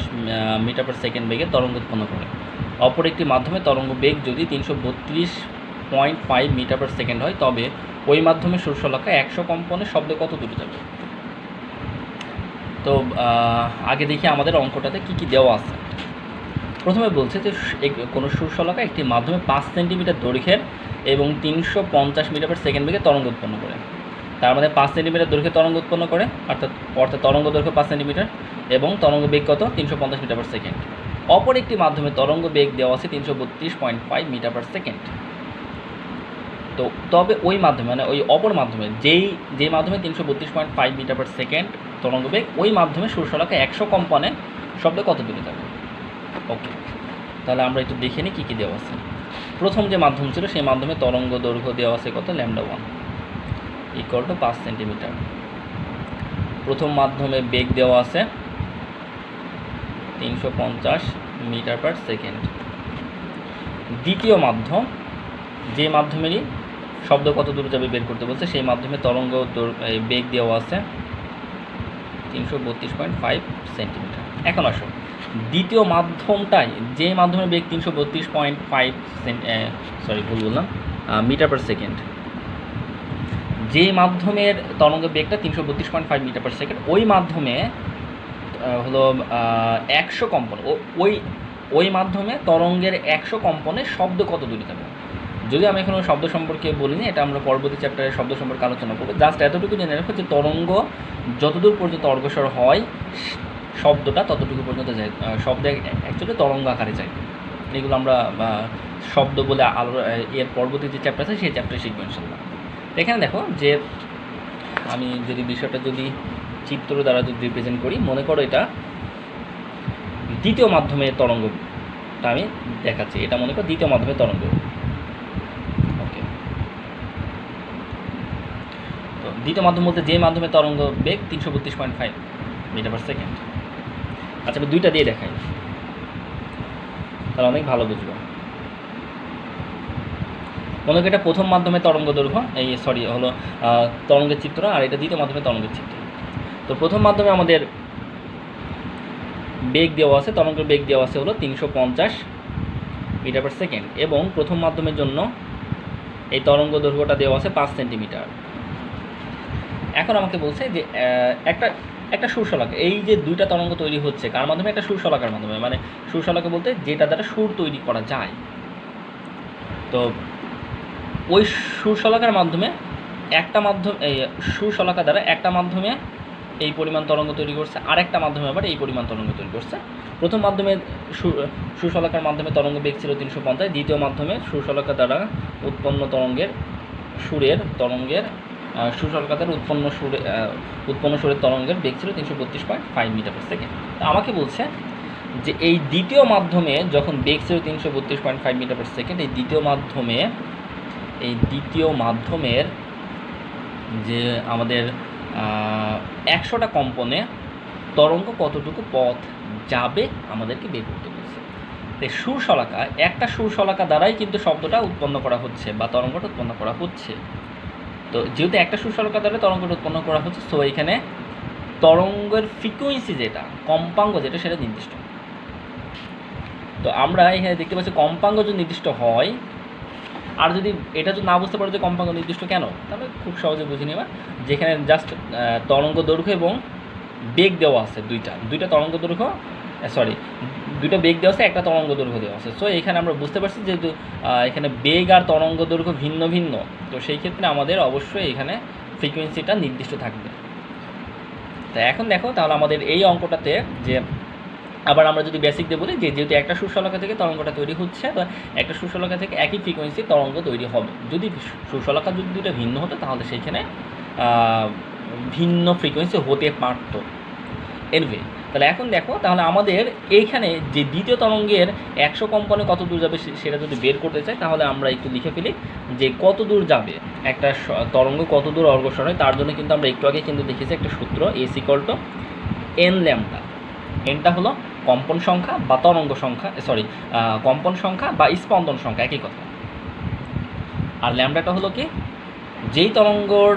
মিটার পার সেকেন্ড বেগে তরঙ্গ উৎপন্ন করে। অপর একটি মাধ্যমে তরঙ্গ বেগ যদি 332.5 মিটার পার সেকেন্ড হয়, তবে ওই মাধ্যমে সুরশলাকা 100 কম্পনে শব্দে কত দূরে যাবে। তো আগে দেখি আমাদের অঙ্কটাতে কী কী দেওয়া আছে। প্রথমে বলছে যে কোনো সুরশলাকা একটি মাধ্যমে 5 সেন্টিমিটার দৈর্ঘ্যের এবং 350 মিটার পার সেকেন্ড বেগে তরঙ্গ উৎপন্ন করে। তার মধ্যে 5 সেন্টিমিটার দৈর্ঘ্যে তরঙ্গ উৎপন্ন করে, অর্থাৎ তরঙ্গ দৈর্ঘ্য 5 সেন্টিমিটার এবং তরঙ্গ বেগ কত 350 মিটার পার সেকেন্ড। অপর একটি মাধ্যমে তরঙ্গ বেগ দেওয়া আছে 332.5 মিটার পার সেকেন্ড। তো তবে ওই মাধ্যমে মানে ওই অপর মাধ্যমে যেই মাধ্যমে 332.5 মিটার পার সেকেন্ড তরঙ্গ বেগ, ওই মাধ্যমে সুরশলাকা 100 কম্পনে শব্দে কত দূরে যাবে। ওকে, তাহলে আমরা একটু দেখে নিই কী কী দেওয়া আছে। প্রথম যে মাধ্যম ছিল সেই মাধ্যমে তরঙ্গ দৈর্ঘ্য দেওয়া আছে কত, lambda one equal two 5 centimetre. প্রথম মাধ্যমে বেগ দেওয়া আছে 350 মিটার পার সেকেন্ড। দ্বিতীয় মাধ্যম, যে মাধ্যমেরই শব্দ কত দূরে যাবে বের করতে বলছে, সেই মাধ্যমে তরঙ্গ বেগ দেওয়া আছে 332.5 সেন্টিমিটার। এখন আসো দ্বিতীয় মাধ্যমটাই, যে মাধ্যমে বেগ 332.5 মিটার পার সেকেন্ড, যে মাধ্যমের তরঙ্গ বেগটা 332.5 মিটার পার সেকেন্ড, ওই মাধ্যমে হলো 100 কম্পন, ওই মাধ্যমে তরঙ্গের 100 কম্পনে শব্দ কত দূরে যাবে। যদি আমি এখন শব্দ সম্পর্কে বলিনি, এটা আমরা পরবর্তী চ্যাপ্টারে শব্দ সম্পর্কে আলোচনা করবো। জাস্ট এতটুকু জেনে রাখো যে তরঙ্গ যতদূর পর্যন্ত অগ্রসর হয় শব্দটা ততটুকু পর্যন্ত যায়, শব্দ অ্যাকচুয়ালি তরঙ্গ আকারে যায়। এগুলো আমরা শব্দ বলে এর পরবর্তী যে চ্যাপ্টার আছে সেই চ্যাপ্টারে শিখবো ইনশাল্লাহ। এখানে দেখো যে আমি যদি বিষয়টা যদি চিত্র দ্বারা যদি রিপ্রেজেন্ট করি, মনে করো এটা দ্বিতীয় মাধ্যমে তরঙ্গটা আমি দেখাচ্ছি, এটা মনে করো দ্বিতীয় মাধ্যমে তরঙ্গ। ওকে, তো দ্বিতীয় মাধ্যম বলতে যে মাধ্যমে তরঙ্গ বেগ 332.5 মিটার পার সেকেন্ড। আচ্ছা, আমি দুইটা দিয়ে দেখাই, তাহলে অনেক ভালো বুঝবো। মনে করি এটা প্রথম মাধ্যমে তরঙ্গ দৈর্ঘ্য, হলো তরঙ্গের চিত্র, আর এটা দ্বিতীয় মাধ্যমে তরঙ্গের চিত্র। তো প্রথম মাধ্যমে আমাদের বেগ দেওয়া আছে, তরঙ্গের বেগ দেওয়া আছে হলো 350 মিটার পার সেকেন্ড, এবং প্রথম মাধ্যমের জন্য এই তরঙ্গ দৈর্ঘ্যটা দেওয়া আছে 5 সেন্টিমিটার। এখন আমাকে বলছে যে একটা সুরশলাকা, এই যে দুইটা তরঙ্গ তৈরি হচ্ছে কার মাধ্যমে, একটা সুরশলাকার মাধ্যমে, মানে সুরশলাকা বলতে যেটা দ্বারা সুর তৈরি করা যায়। তো ওই সুরশলাকার মাধ্যমে সুরশলাকা দ্বারা একটা মাধ্যমে এই পরিমাণ তরঙ্গ তৈরি করছে, আরেকটা মাধ্যমে আবার এই পরিমাণ তরঙ্গ তৈরি করছে। প্রথম মাধ্যমে সুরশলাকার মাধ্যমে তরঙ্গ বেগ ছিল 350, দ্বিতীয় মাধ্যমে সুরশলাকা দ্বারা উৎপন্ন সুরশলাকা দ্বারা উৎপন্ন সুরের তরঙ্গের বেগ ছিল 332.5 মিটার পার সেকেন্ড। আমাকে বলছে যে এই দ্বিতীয় মাধ্যমে যখন বেগ ছিল 332.5 মিটার পার সেকেন্ড, এই দ্বিতীয় মাধ্যমের যে আমাদের 100টা কম্পনে তরঙ্গ কতটুকু পথ যাবে আমাদেরকে বের করতে বলছে। তো একটা সুরশলাকা দ্বারাই কিন্তু শব্দটা উৎপন্ন করা হচ্ছে বা তরঙ্গটা উৎপন্ন করা হচ্ছে। তো যেহেতু একটা সুশালকা দ্বারা তরঙ্গটা উৎপন্ন করা হচ্ছে, সো এখানে তরঙ্গের ফ্রিকোয়েন্সি যেটা, কম্পাঙ্ক যেটা, সেটা নির্দিষ্ট। তো আমরা এখানে দেখতে পাচ্ছি কম্পাঙ্ক যদি নির্দিষ্ট হয়, আর যদি এটা যদি না বুঝতে পারো যে কম্পাঙ্ক নির্দিষ্ট কেন, তাহলে খুব সহজে বুঝে নেবা, যেখানে জাস্ট তরঙ্গ দৈর্ঘ্য এবং বেগ দেওয়া আছে, দুইটা তরঙ্গ দৈর্ঘ্য, সরি, দুইটা বেগ দেওয়া আছে, একটা তরঙ্গ দৈর্ঘ্য দেওয়া আছে। সো এখানে আমরা বুঝতে পারছি যেহেতু এখানে বেগ আর তরঙ্গ দৈর্ঘ্য ভিন্ন ভিন্ন, তো সেই ক্ষেত্রে আমাদের অবশ্যই এখানে ফ্রিকোয়েন্সিটা নির্দিষ্ট থাকবে। তা এখন দেখো, তাহলে আমাদের এই অঙ্কটাতে যে আবার আমরা যদি বেসিক দিয়ে বলি যে যেহেতু একটা সুশালকা থেকে তরঙ্গটা তৈরি হচ্ছে, তো একটা সুশালকা থেকে একই ফ্রিকোয়েন্সি তরঙ্গ তৈরি হবে। যদি সুশালকা যদি দুটো ভিন্ন হতো তাহলে সেইখানে ভিন্ন ফ্রিকোয়েন্সি হতে পারত। এনওয়ে, তাহলে এখন দেখো, তাহলে আমাদের এইখানে যে দ্বিতীয় তরঙ্গের 100 কম্পনে কত দূর যাবে সেটা যদি বের করতে চাই, তাহলে আমরা একটু লিখে ফেলি যে কত দূর যাবে একটা তরঙ্গ, কত দূর অগ্রসর হয়। তার জন্য কিন্তু আমরা একটু আগে কিন্তু দেখেছি একটা সূত্র, n ল্যাম্ডা। এনটা হলো কম্পন সংখ্যা বা তরঙ্গ সংখ্যা, সরি, কম্পন সংখ্যা বা স্পন্দন সংখ্যা, একই কথা। আর ল্যাম্ডাটা হলো কি, যেই তরঙ্গর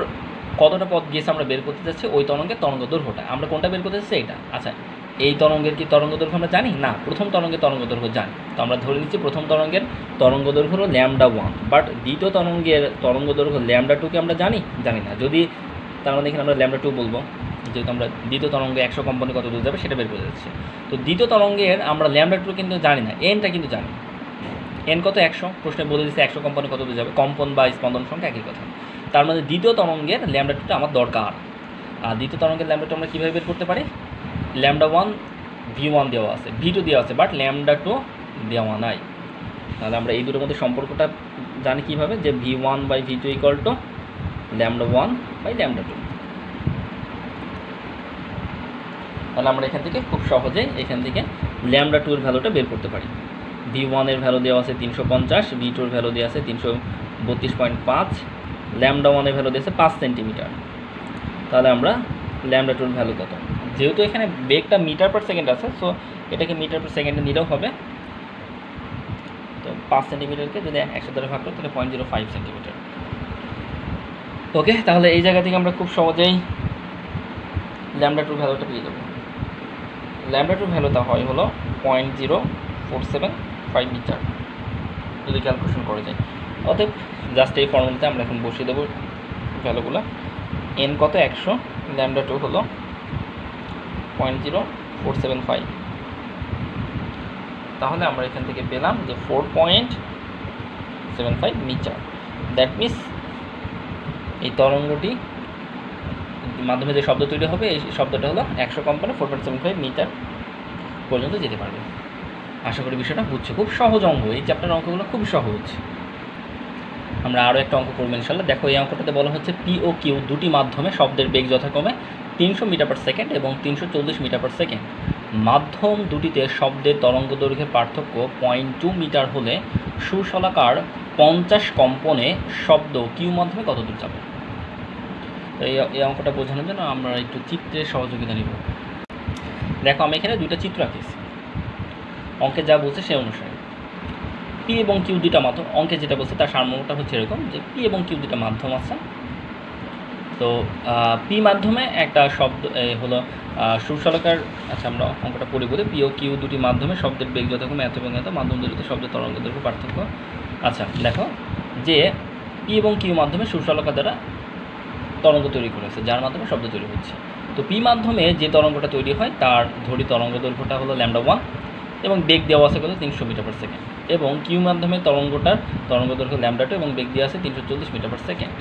কতটা পথ গিয়েছে আমরা বের করতে যাচ্ছি, ওই তরঙ্গের তরঙ্গ দৈর্ঘ্যটা। আমরা কোনটা বের করতে চাচ্ছি? এইটা। আচ্ছা, এই তরঙ্গের কি তরঙ্গ দৈর্ঘ্য আমরা জানি? না, প্রথম তরঙ্গের তরঙ্গ দৈর্ঘ্য জানি। তো আমরা ধরে নিচ্ছি প্রথম তরঙ্গের তরঙ্গ দৈর্ঘ্য হলো λ1, বাট দ্বিতীয় তরঙ্গের তরঙ্গ দৈর্ঘ্য λ2 আমরা জানি না। যদি তার মানে এখানে আমরা λ2 বলবো, যেহেতু আমরা দ্বিতীয় তরঙ্গে 100 কম্পনে কত দূর যাবে সেটা বের করে যাচ্ছি। তো দ্বিতীয় তরঙ্গের আমরা λ2 কিন্তু জানি না, এনটা কিন্তু জানি। এন কত? 100। প্রশ্নে বলে দিচ্ছে 100 কম্পনে কত দূর যাবে, কম্পন বা স্পন্দন সংখ্যা একই কথা। তার মানে দ্বিতীয় তরঙ্গের λ2টা আমার দরকার। আর দ্বিতীয় তরঙ্গের λ2 আমরা কীভাবে বের করতে পারি? λ1 v1 দেওয়া আছে, v2 দেওয়া আছে, বাট λ2 দেওয়া নাই। তাহলে আমরা এই দুটোর মধ্যে সম্পর্কটা জানি কীভাবে, যে v1/v2 ইকুয়াল টু λ1/λ2। তাহলে আমরা এখান থেকে খুব সহজেই এখান থেকে λ2 এর ভ্যালুটা বের করতে পারি। v1 এর ভ্যালু দেওয়া আছে 350, v2 এর ভ্যালু দেওয়া আছে 332.5, λ1 এর ভ্যালু দিয়েছে 5 সেন্টিমিটার। তাহলে আমরা λ2 এর ভ্যালু কত? যেহেতু এখানে বেগটা মিটার পার সেকেন্ড আছে, সো এটাকে মিটার পার সেকেন্ডে নিলেও হবে। তো 5 সেন্টিমিটারকে যদি 100 দ্বারা ভাগ করি তাহলে 0.05 সেন্টিমিটার। ওকে, তাহলে এই জায়গা থেকে আমরা খুব সহজেই λ2 ভ্যালুটা পেয়ে যাবো। λ2 ভ্যালুটা হয় হলো 0.0475 মিটার যদি ক্যালকুলেশন করে যায়। অতএব জাস্ট এই ফর্মুলাতে আমরা এখন বসিয়ে দেবো ভ্যালুগুলো। এন কত? 100, λ2 হলো 0.0475। তাহলে আমরা এখান থেকে পেলাম যে 4.75 মিটার। দ্যাট মিনস এই তরঙ্গটি মাধ্যমে যে শব্দ তৈরি হবে, এই শব্দটা হলো 100 কম্পনে 4.75 মিটার পর্যন্ত যেতে পারবে। আশা করি বিষয়টা বুঝছো। খুব সহজ অঙ্ক, এই চ্যাপ্টার অঙ্কগুলো খুব সহজ। আমরা আরও একটা অঙ্ক করবো ইনশাল্লাহ। দেখো, এই অঙ্কটাতে বলা হচ্ছে পি ও কিউ দুটি মাধ্যমে শব্দের বেগ যথাক্রমে 300 মিটার পার সেকেন্ড এবং 340 মিটার পার সেকেন্ড। মাধ্যম দুটিতে শব্দের তরঙ্গ দৈর্ঘ্যের পার্থক্য 0.2 মিটার হলে সুশলাকার 50 কম্পনে শব্দ কিউ মাধ্যমে কত দূর যাবে? তো এই অঙ্কটা বোঝানোর জন্য আমরা একটু চিত্রের সহযোগিতা নিব। দেখো, আমি এখানে দুইটা চিত্র আঁকিয়েছি, অঙ্কে যা বলছে সে অনুসারে। পি এবং কিউ দুইটা মাধ্যম, অঙ্কে যেটা বলছে তার সারমর্মটা হচ্ছে এরকম যে পি এবং কিউ দুইটা মাধ্যম আছে। তো পি মাধ্যমে একটা শব্দ হলো সুশলাকার। আচ্ছা, আমরা অঙ্কটা পড়ে বলি। পি ও কিউ দুটি মাধ্যমে শব্দের বেগ যথাক্রমে এত এবং এত, মাধ্যম দুটিতে শব্দের তরঙ্গ দৈর্ঘ্য পার্থক্য। আচ্ছা, দেখো যে পি এবং কিউ মাধ্যমে সুশলাকার দ্বারা তরঙ্গ তৈরি করেছে, যার মাধ্যমে শব্দ তৈরি হচ্ছে। তো পি মাধ্যমে যে তরঙ্গটা তৈরি হয় তার ধরি তরঙ্গ দৈর্ঘ্যটা হলো λ1 এবং বেগ দেওয়া আছে কত? 300 মিটার পার সেকেন্ড। এবং কিউ মাধ্যমে তরঙ্গটার তরঙ্গ দৈর্ঘ্য λ2 এবং বেগ দেওয়া আছে 340 মিটার পার সেকেন্ড।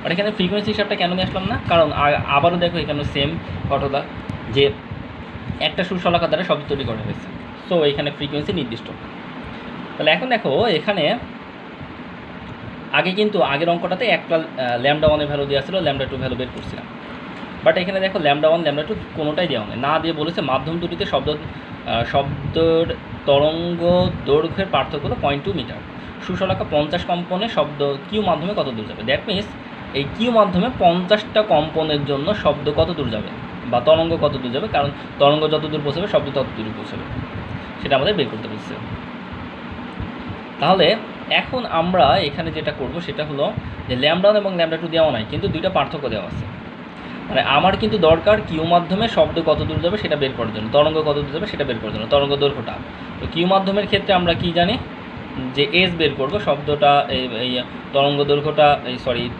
আর এখানে ফ্রিকোয়েন্সি হিসাবটা কেন নিয়ে আসলাম না? কারণ আবারও দেখো এখানে সেম ঘটনা, যে একটা সুশলাকা দ্বারা শব্দ তৈরি করা হয়েছে, সো এখানে ফ্রিকোয়েন্সি নির্দিষ্ট। তাহলে এখন দেখো, এখানে আগে কিন্তু আগের অঙ্কটাতে একটা λ1 এর ভ্যালু দেওয়া ছিল, λ2 ভ্যালু বের করছিলাম। বাট এখানে দেখো λ1 λ2 কোনোটাই দেওয়া নেই, না দিয়ে বলেছে মাধ্যম দুটিতে শব্দের তরঙ্গ দৈর্ঘ্যের পার্থক্য হলো 0.2 মিটার। সুশলাকা 50 কম্পনে শব্দ কিউ মাধ্যমে কত দূর যাবে? দ্যাট মিনস এই কিউ মাধ্যমে 50টা কম্পনের জন্য শব্দ কত দূর যাবে বা তরঙ্গ কত দূর যাবে, কারণ তরঙ্গ যত দূর পৌঁছাবে শব্দ তত দূর পৌঁছাবে, সেটা আমাদের বের করতে বলছে। তাহলে এখন আমরা এখানে যেটা করব সেটা হলো যে ল্যামডা ওয়ান এবং ল্যামডা টু দেওয়া নাই, কিন্তু দুইটা পার্থক্য দেওয়া আছে। মানে আমার কিন্তু দরকার কিউ মাধ্যমে শব্দ কত দূর যাবে সেটা বের করার জন্য, তরঙ্গ কত দূর যাবে সেটা বের করার জন্য, তরঙ্গ দৈর্ঘ্যটা। তো কিউ মাধ্যমের ক্ষেত্রে আমরা কি জানি যে এস বের করব, শব্দটা এই তরঙ্গ দৈর্ঘ্যটা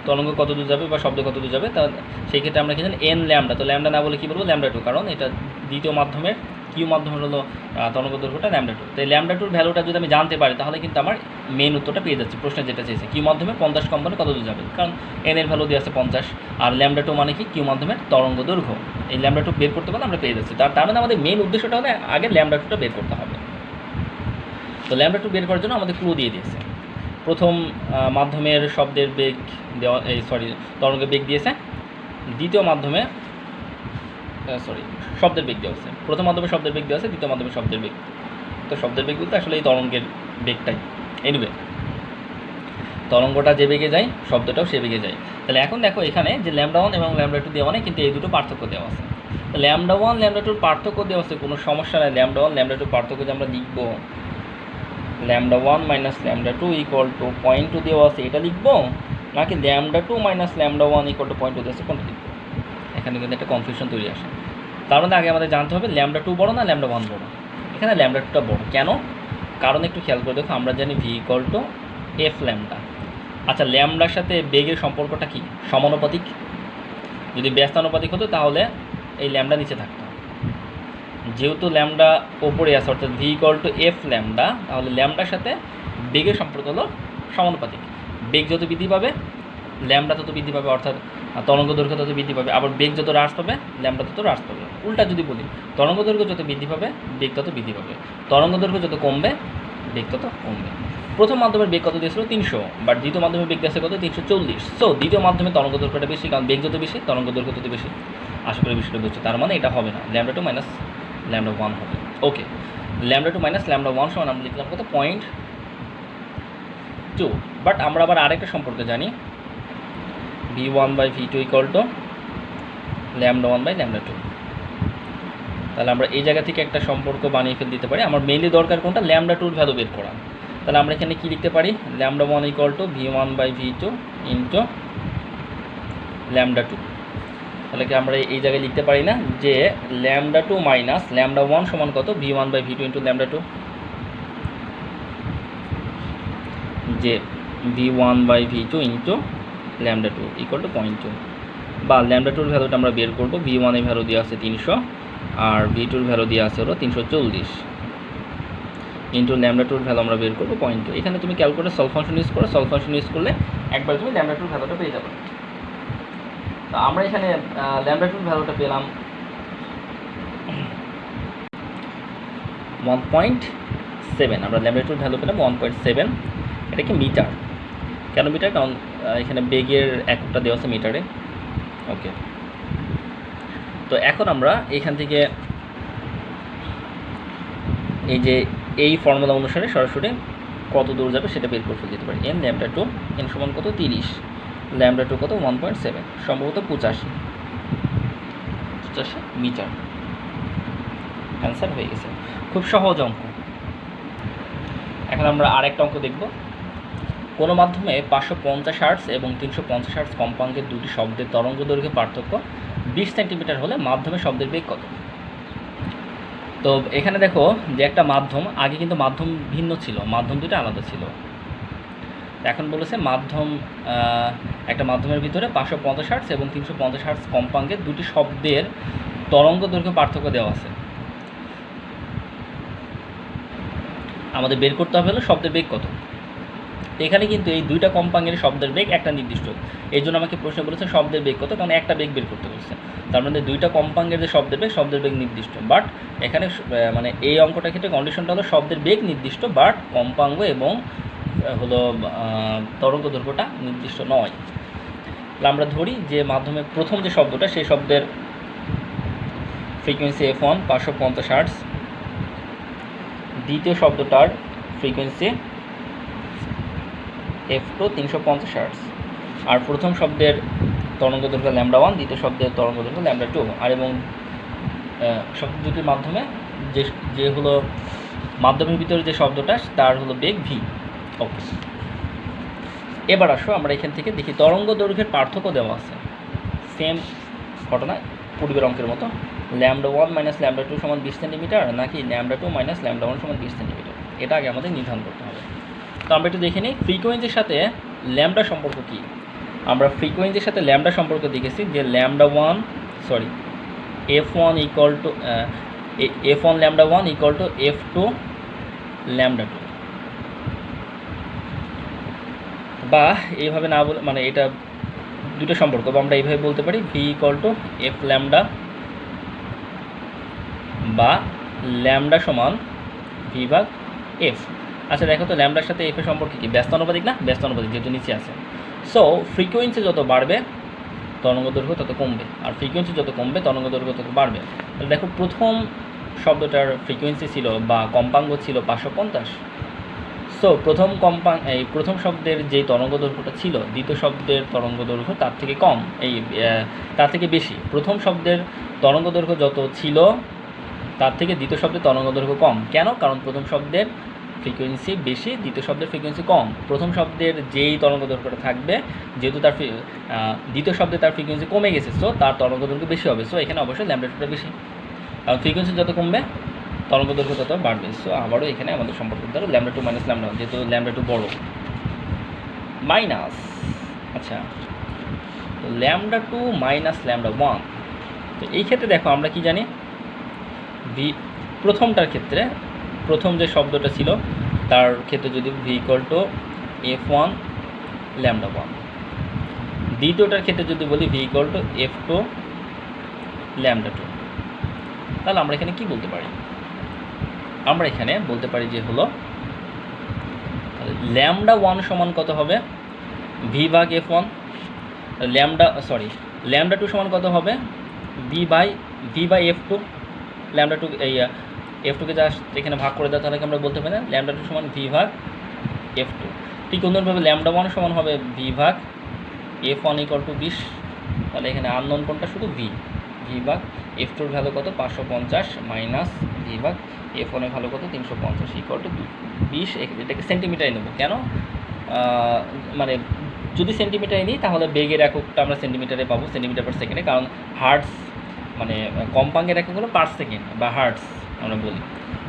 তরঙ্গ কত দূর যাবে বা শব্দ কত দূর যাবে, তা সেই ক্ষেত্রে আমরা কি জানি এন ল্যামডা। তো ল্যামডা না বলে কী বলবো ল্যামডা টু, কারণ এটা দ্বিতীয় মাধ্যমের কিউ মাধ্যমের হলো তরঙ্গ দৈর্ঘ্যটা ল্যামডা টু। তো এই ল্যামডা টুর ভ্যালুটা যদি আমি জানতে পারি তাহলে কিন্তু আমার মেইন উত্তরটা পেয়ে যাচ্ছে, প্রশ্নে যেটা চেয়েছে কিউ মাধ্যমে 50 কম্পনে কত দূর যাবে, কারণ এন এর ভ্যালু দিয়ে আছে 50, আর ল্যামডা টু মানে কি কিউ মাধ্যমের তরঙ্গ দৈর্ঘ্য। এই ল্যামডা টু বের করতে পারলে আমরা পেয়ে যাচ্ছি। তার মানে আমাদের মেইন উদ্দেশ্যটা হলে আগে ল্যামডা টুটা বের করতে হবে। তো ল্যামডা টু বের করার জন্য আমাদের ক্লু দিয়ে দিয়েছে। প্রথম মাধ্যমের শব্দের বেগ দেওয়া, তরঙ্গের বেগ দিয়েছে। দ্বিতীয় মাধ্যমে শব্দের বেগ দেওয়া আছে। প্রথম মাধ্যমে শব্দের বেগ দেওয়া আছে, দ্বিতীয় মাধ্যমে শব্দের বেগ। তো শব্দের বেগ বলতে আসলে এই তরঙ্গের বেগটাই। এনিওয়ে, তরঙ্গটা যে বেগে যায় শব্দটাও সে বেগে যায়। তাহলে এখন দেখো এখানে যে ল্যামডা ওয়ান এবং ল্যামডা টু দেওয়া নেই, কিন্তু এই দুটো পার্থক্য দেওয়া আছে। তো ল্যামডা ওয়ান ল্যামডা টুর পার্থক্য দেওয়া আছে, কোনো সমস্যা নেই। ল্যামডা ওয়ান ল্যামডা টুর পার্থক্য যে আমরা লিখবো lambda one minus lambda two equal to 0.2 দেওয়া আছে, এটা লিখবো, নাকি lambda two minus lambda one equal to 0.2 দেওয়া আছে কোনটা লিখবো? এখানে কিন্তু একটা কনফিউশন তৈরি আসে। তার মধ্যে আগে আমাদের জানতে হবে ল্যামডা টু বড় না ল্যামডা ওয়ান বড়। এখানে ল্যামডা টুটা বড়। কেন? কারণ একটু খেয়াল করে দেখো, আমরা জানি V equal to F lambda. আচ্ছা, ল্যামডার সাথে বেগের সম্পর্কটা কি? সমানুপাতিক। যদি ব্যস্তানুপাতিক হতো তাহলে এই ল্যামডা নিচে থাকতো। যেহেতু ল্যামডা ওপরে আছে অর্থাৎ V equal to F lambda, তাহলে ল্যামডার সাথে বেগের সম্পর্ক হলো সমানুপাতিক। বেগ যত বৃদ্ধি পাবে ল্যামডা তত বৃদ্ধি পাবে, অর্থাৎ তরঙ্গ দৈর্ঘ্য তত বৃদ্ধি পাবে। আবার বেগ যত হ্রাস পাবে ল্যামডা তত হ্রাস পাবে। উল্টা যদি বলি, তরঙ্গ দৈর্ঘ্য যত বৃদ্ধি পাবে বেগ তত বৃদ্ধি পাবে, তরঙ্গ দৈর্ঘ্য যত কমবে বেগ তত কমবে। প্রথম মাধ্যমের বেগ কত দিয়েছিল? 300, বাট দ্বিতীয় মাধ্যমের বেগ দিয়েছে কত? 340। সো দ্বিতীয় মাধ্যমে তরঙ্গ দৈর্ঘ্যটা বেশি, কারণ বেগ যত বেশি তরঙ্গ দৈর্ঘ্য তত বেশি। আশা করি বিষয়টা বুঝছো। তার মানে এটা হবে না, lambda two minus lambda one হবে। Okay, lambda two minus lambda one সমান আমরা লিখলাম কত? 0.2। বাট আমরা আবার আরেকটা সম্পর্কে জানি, v1/v2 equal to lambda one by lambda two. তাহলে আমরা এই জায়গা থেকে একটা সম্পর্ক বানিয়ে ফেলে দিতে পারি। আমার মেইনলি দরকার কোনটা? ল্যামডা টুর ভ্যালু বের করা। তাহলে আমরা এখানে কী লিখতে পারি? Lambda one equal to v1/v2 into lambda two. তাহলে কি আমরা এই জায়গায় লিখতে পারি না যে lambda two minus lambda one সমান কত? v1/v2 ইন্টু ল্যামডা টু, যে v1/v2 into lambda two equal to 0.2। বা ল্যামডা টুর ভ্যালুটা আমরা বের করবো। v1 এর ভ্যালু দিয়ে আছে 300 আর v2 এর ভ্যালু দিয়ে আছে হলো 340 ইন্টু ল্যামডা টুর ভ্যালু আমরা বের করবো 0.2। এখানে তুমি ক্যালকুলেটর সলভ ফাংশন ইউজ করো, সলভ ফাংশন ইউজ করলে একবার তুমি ল্যামডা টুর ভ্যালুটা পেয়ে যাবে। তো আমরা এখানে ল্যামডা টুর ভ্যালুটা পেলাম 1.7। আমরা ল্যামডা টুর ভ্যালু পেলাম 1.7। এটা কি মিটার? কেন মিটার? কারণ এখানে বেগের এককটা দেওয়া আছে মিটারে। ওকে, তো এখন আমরা এখান থেকে এই যে এই ফর্মুলা অনুসারে সরাসরি কত দূর যাবে সেটা বের করে দিতে পারি। এন ল্যামডা টু, এন সমান কত? 30, ল্যামডা টু কত? 1.7, সম্ভবত 85 মিটার। অ্যান্সার হয়ে গেছে। খুব সহজ অঙ্ক। এখন আমরা আরেকটা অঙ্ক দেখব। কোনো মাধ্যমে 550 হার্টজ এবং 350 হার্টজ কম্পাঙ্কের দুটি শব্দের তরঙ্গ দৈর্ঘ্যের পার্থক্য 20 সেন্টিমিটার হলে মাধ্যমে শব্দের বেগ কত? তো এখানে দেখো যে একটা মাধ্যম, আগে কিন্তু মাধ্যম ভিন্ন ছিল, মাধ্যম দুটো আলাদা ছিল। এখন বলেছে মাধ্যম, একটা মাধ্যমের ভিতরে 550 হার্টজ এবং 350 হার্টজ কম্পাঙ্কের দুটি শব্দের তরঙ্গ দৈর্ঘ্য পার্থক্য দেওয়া আছে। আমাদের বের করতে হবে হলো শব্দের বেগ কত। এখানে কিন্তু এই দুইটা কম্পাঙ্কের শব্দের বেগ একটা নির্দিষ্ট, এই জন্য আমাকে প্রশ্ন বলেছে শব্দের বেগ কত, কারণ একটা বেগ বের করতে বলছে। তার মধ্যে দুইটা কম্পাঙ্কের যে শব্দের বেগ নির্দিষ্ট। বাট এখানে মানে এই অঙ্কটার ক্ষেত্রে কন্ডিশনটা হলো শব্দের বেগ নির্দিষ্ট, বাট কম্পাঙ্ক এবং হলো তরঙ্গ দৈর্ঘ্যটা নির্দিষ্ট নয়। আমরা ধরি যে মাধ্যমে প্রথম যে শব্দটা সেই শব্দের ফ্রিকোয়েন্সি f1 550 হার্টজ, দ্বিতীয় শব্দটার ফ্রিকোয়েন্সি f2 350 হার্টজ, আর প্রথম শব্দের তরঙ্গ দৈর্ঘ্য ল্যামডা ওয়ান, দ্বিতীয় শব্দের তরঙ্গ দৈর্ঘ্য ল্যামডা টু। আর এবং শব্দ দুটির মাধ্যমে যে হলো মাধ্যমের ভিতরে যে শব্দটা তার হলো বেগ ভি। ওকে, এবার আসো আমরা এখান থেকে দেখি তরঙ্গ দৈর্ঘ্যের পার্থক্য দেওয়া আছে, সেম ঘটনা পূর্বের অঙ্কের মতো। λ1 মাইনাস λ2 সমান 20 সেন্টিমিটার নাকি λ2 মাইনাস λ1 সমান 20 সেন্টিমিটার, এটা আগে আমাদের নির্ধারণ করতে হবে। তো আমরা একটু দেখে নিই ফ্রিকোয়েন্সির সাথে ল্যামডা সম্পর্ক কী। আমরা ফ্রিকোয়েন্সির সাথে ল্যামডা সম্পর্ক দেখেছি যে f1 equal to f1 λ1 equal to f2 λ2, বা এইভাবে না বলে মানে এটা দুটো সম্পর্ক, বা আমরা এইভাবে বলতে পারি v equal to f lambda বা ল্যামডা সমান v ভাগ f। আচ্ছা দেখো তো ল্যামডার সাথে এফ এর সম্পর্ক কি? ব্যস্তানুপাতিক না? ব্যস্তানুপাতিক, যেহেতু নিচে আছে। সো ফ্রিকোয়েন্সি যত বাড়বে তরঙ্গদৈর্ঘ্য তত কমবে, আর ফ্রিকোয়েন্সি যত কমবে তরঙ্গদৈর্ঘ্য তত বাড়বে। তাহলে দেখো প্রথম শব্দটার ফ্রিকোয়েন্সি ছিল বা কম্পাঙ্ক ছিল 550। সো প্রথম শব্দের যেই তরঙ্গদৈর্ঘ্যটা ছিল দ্বিতীয় শব্দের তরঙ্গদৈর্ঘ্য তার থেকে কম, তার থেকে বেশি। প্রথম শব্দের তরঙ্গদৈর্ঘ্য যত ছিল তার থেকে দ্বিতীয় শব্দের তরঙ্গদৈর্ঘ্য কম। কেন? কারণ প্রথম শব্দের ফ্রিকোয়েন্সি বেশি, দ্বিতীয় শব্দের ফ্রিকোয়েন্সি কম। প্রথম শব্দের যেই তরঙ্গদৈর্ঘ্যটা থাকবে, যেহেতু তার দ্বিতীয় শব্দে তার ফ্রিকোয়েন্সি কমে গেছে, সো তার তরঙ্গদৈর্ঘ্য বেশি হবে। সো এখানে অবশ্যই λ2টা বেশি, কারণ ফ্রিকোয়েন্সি যত কমবে তরঙ্গদৈর্ঘ্য তত বাড়বে। সো আবারও এখানে আমাদের সম্পর্ক দ্বারা λ2 মাইনাস λ1, যেহেতু λ2 বড়, মাইনাস। আচ্ছা, তো λ2 মাইনাস λ1। তো এই ক্ষেত্রে দেখো আমরা কি জানি, প্রথমটার ক্ষেত্রে প্রথম যে শব্দটা ছিল তার ক্ষেত্রে যদি v ইকুয়াল টু f1 λ1, দ্বিতীয়টার ক্ষেত্রে যদি বলি v ইকুয়াল টু f2 λ2, তাহলে আমরা এখানে কি বলতে পারি? আমরা এখানে বলতে পারি যে হলো λ1 সমান কত হবে? v ভাগ f1, λ2 সমান কত হবে? v বাই f2, λ2 এই f2কে জাস্ট এখানে ভাগ করে দেওয়া, তাহলে আমরা বলতে পারি না λ2 সমান v ভাগ f2। ঠিক অন্যভাবে λ1 সমান হবে v ভাগ f1 ইকুয়াল টু 20। তাহলে এখানে আননোন কোনটা? শুধু v ভাগ f2 এর ভ্যালু কত? 550 মাইনাস v ভাগ f1 এর ভ্যালু কত? 350 ইকুয়াল টু 20। এটাকে সেন্টিমিটারে নেব। কেন? মানে যদি সেন্টিমিটারে নিই তাহলে বেগের এককটা আমরা সেন্টিমিটারে পাবো, সেন্টিমিটার পার সেকেন্ডে, কারণ হার্টস মানে কম্পাঙ্কের একক হলো পার সেকেন্ড বা হার্টস আমরা বলি।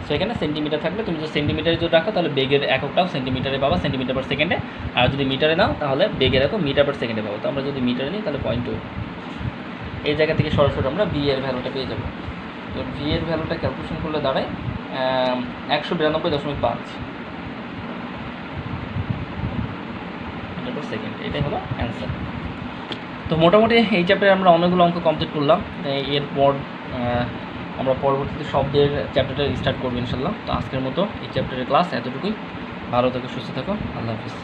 সো এখানে সেন্টিমিটার থাকবে, তুমি যদি সেন্টিমিটারে যদি রাখো তাহলে বেগের এককটাও সেন্টিমিটারে পাবা, সেন্টিমিটার পার সেকেন্ডে। আর যদি মিটারে নাও তাহলে বেগের একক মিটার পার সেকেন্ডে পাবো। তো আমরা যদি মিটারে নিই তাহলে 0.2, এই জায়গা থেকে সরাসরি আমরা v এর ভ্যালুটা পেয়ে যাবো। তো v এর ভ্যালুটা ক্যালকুলেশন করলে দাঁড়ায় 192.5 মিটার পার সেকেন্ড। এটাই হলো অ্যান্সার। তো মোটামুটি এই চ্যাপ্টারে আমরা অনেকগুলো অঙ্ক কমপ্লিট করলাম। এরপর আমরা পরবর্তীতে শব্দের চ্যাপ্টারটা স্টার্ট করবো ইনশাল্লাহ। তো আজকের মতো এই চ্যাপ্টারের ক্লাস এতটুকুই। ভালো থাকো, সুস্থ থাকো, আল্লাহ হাফিজ।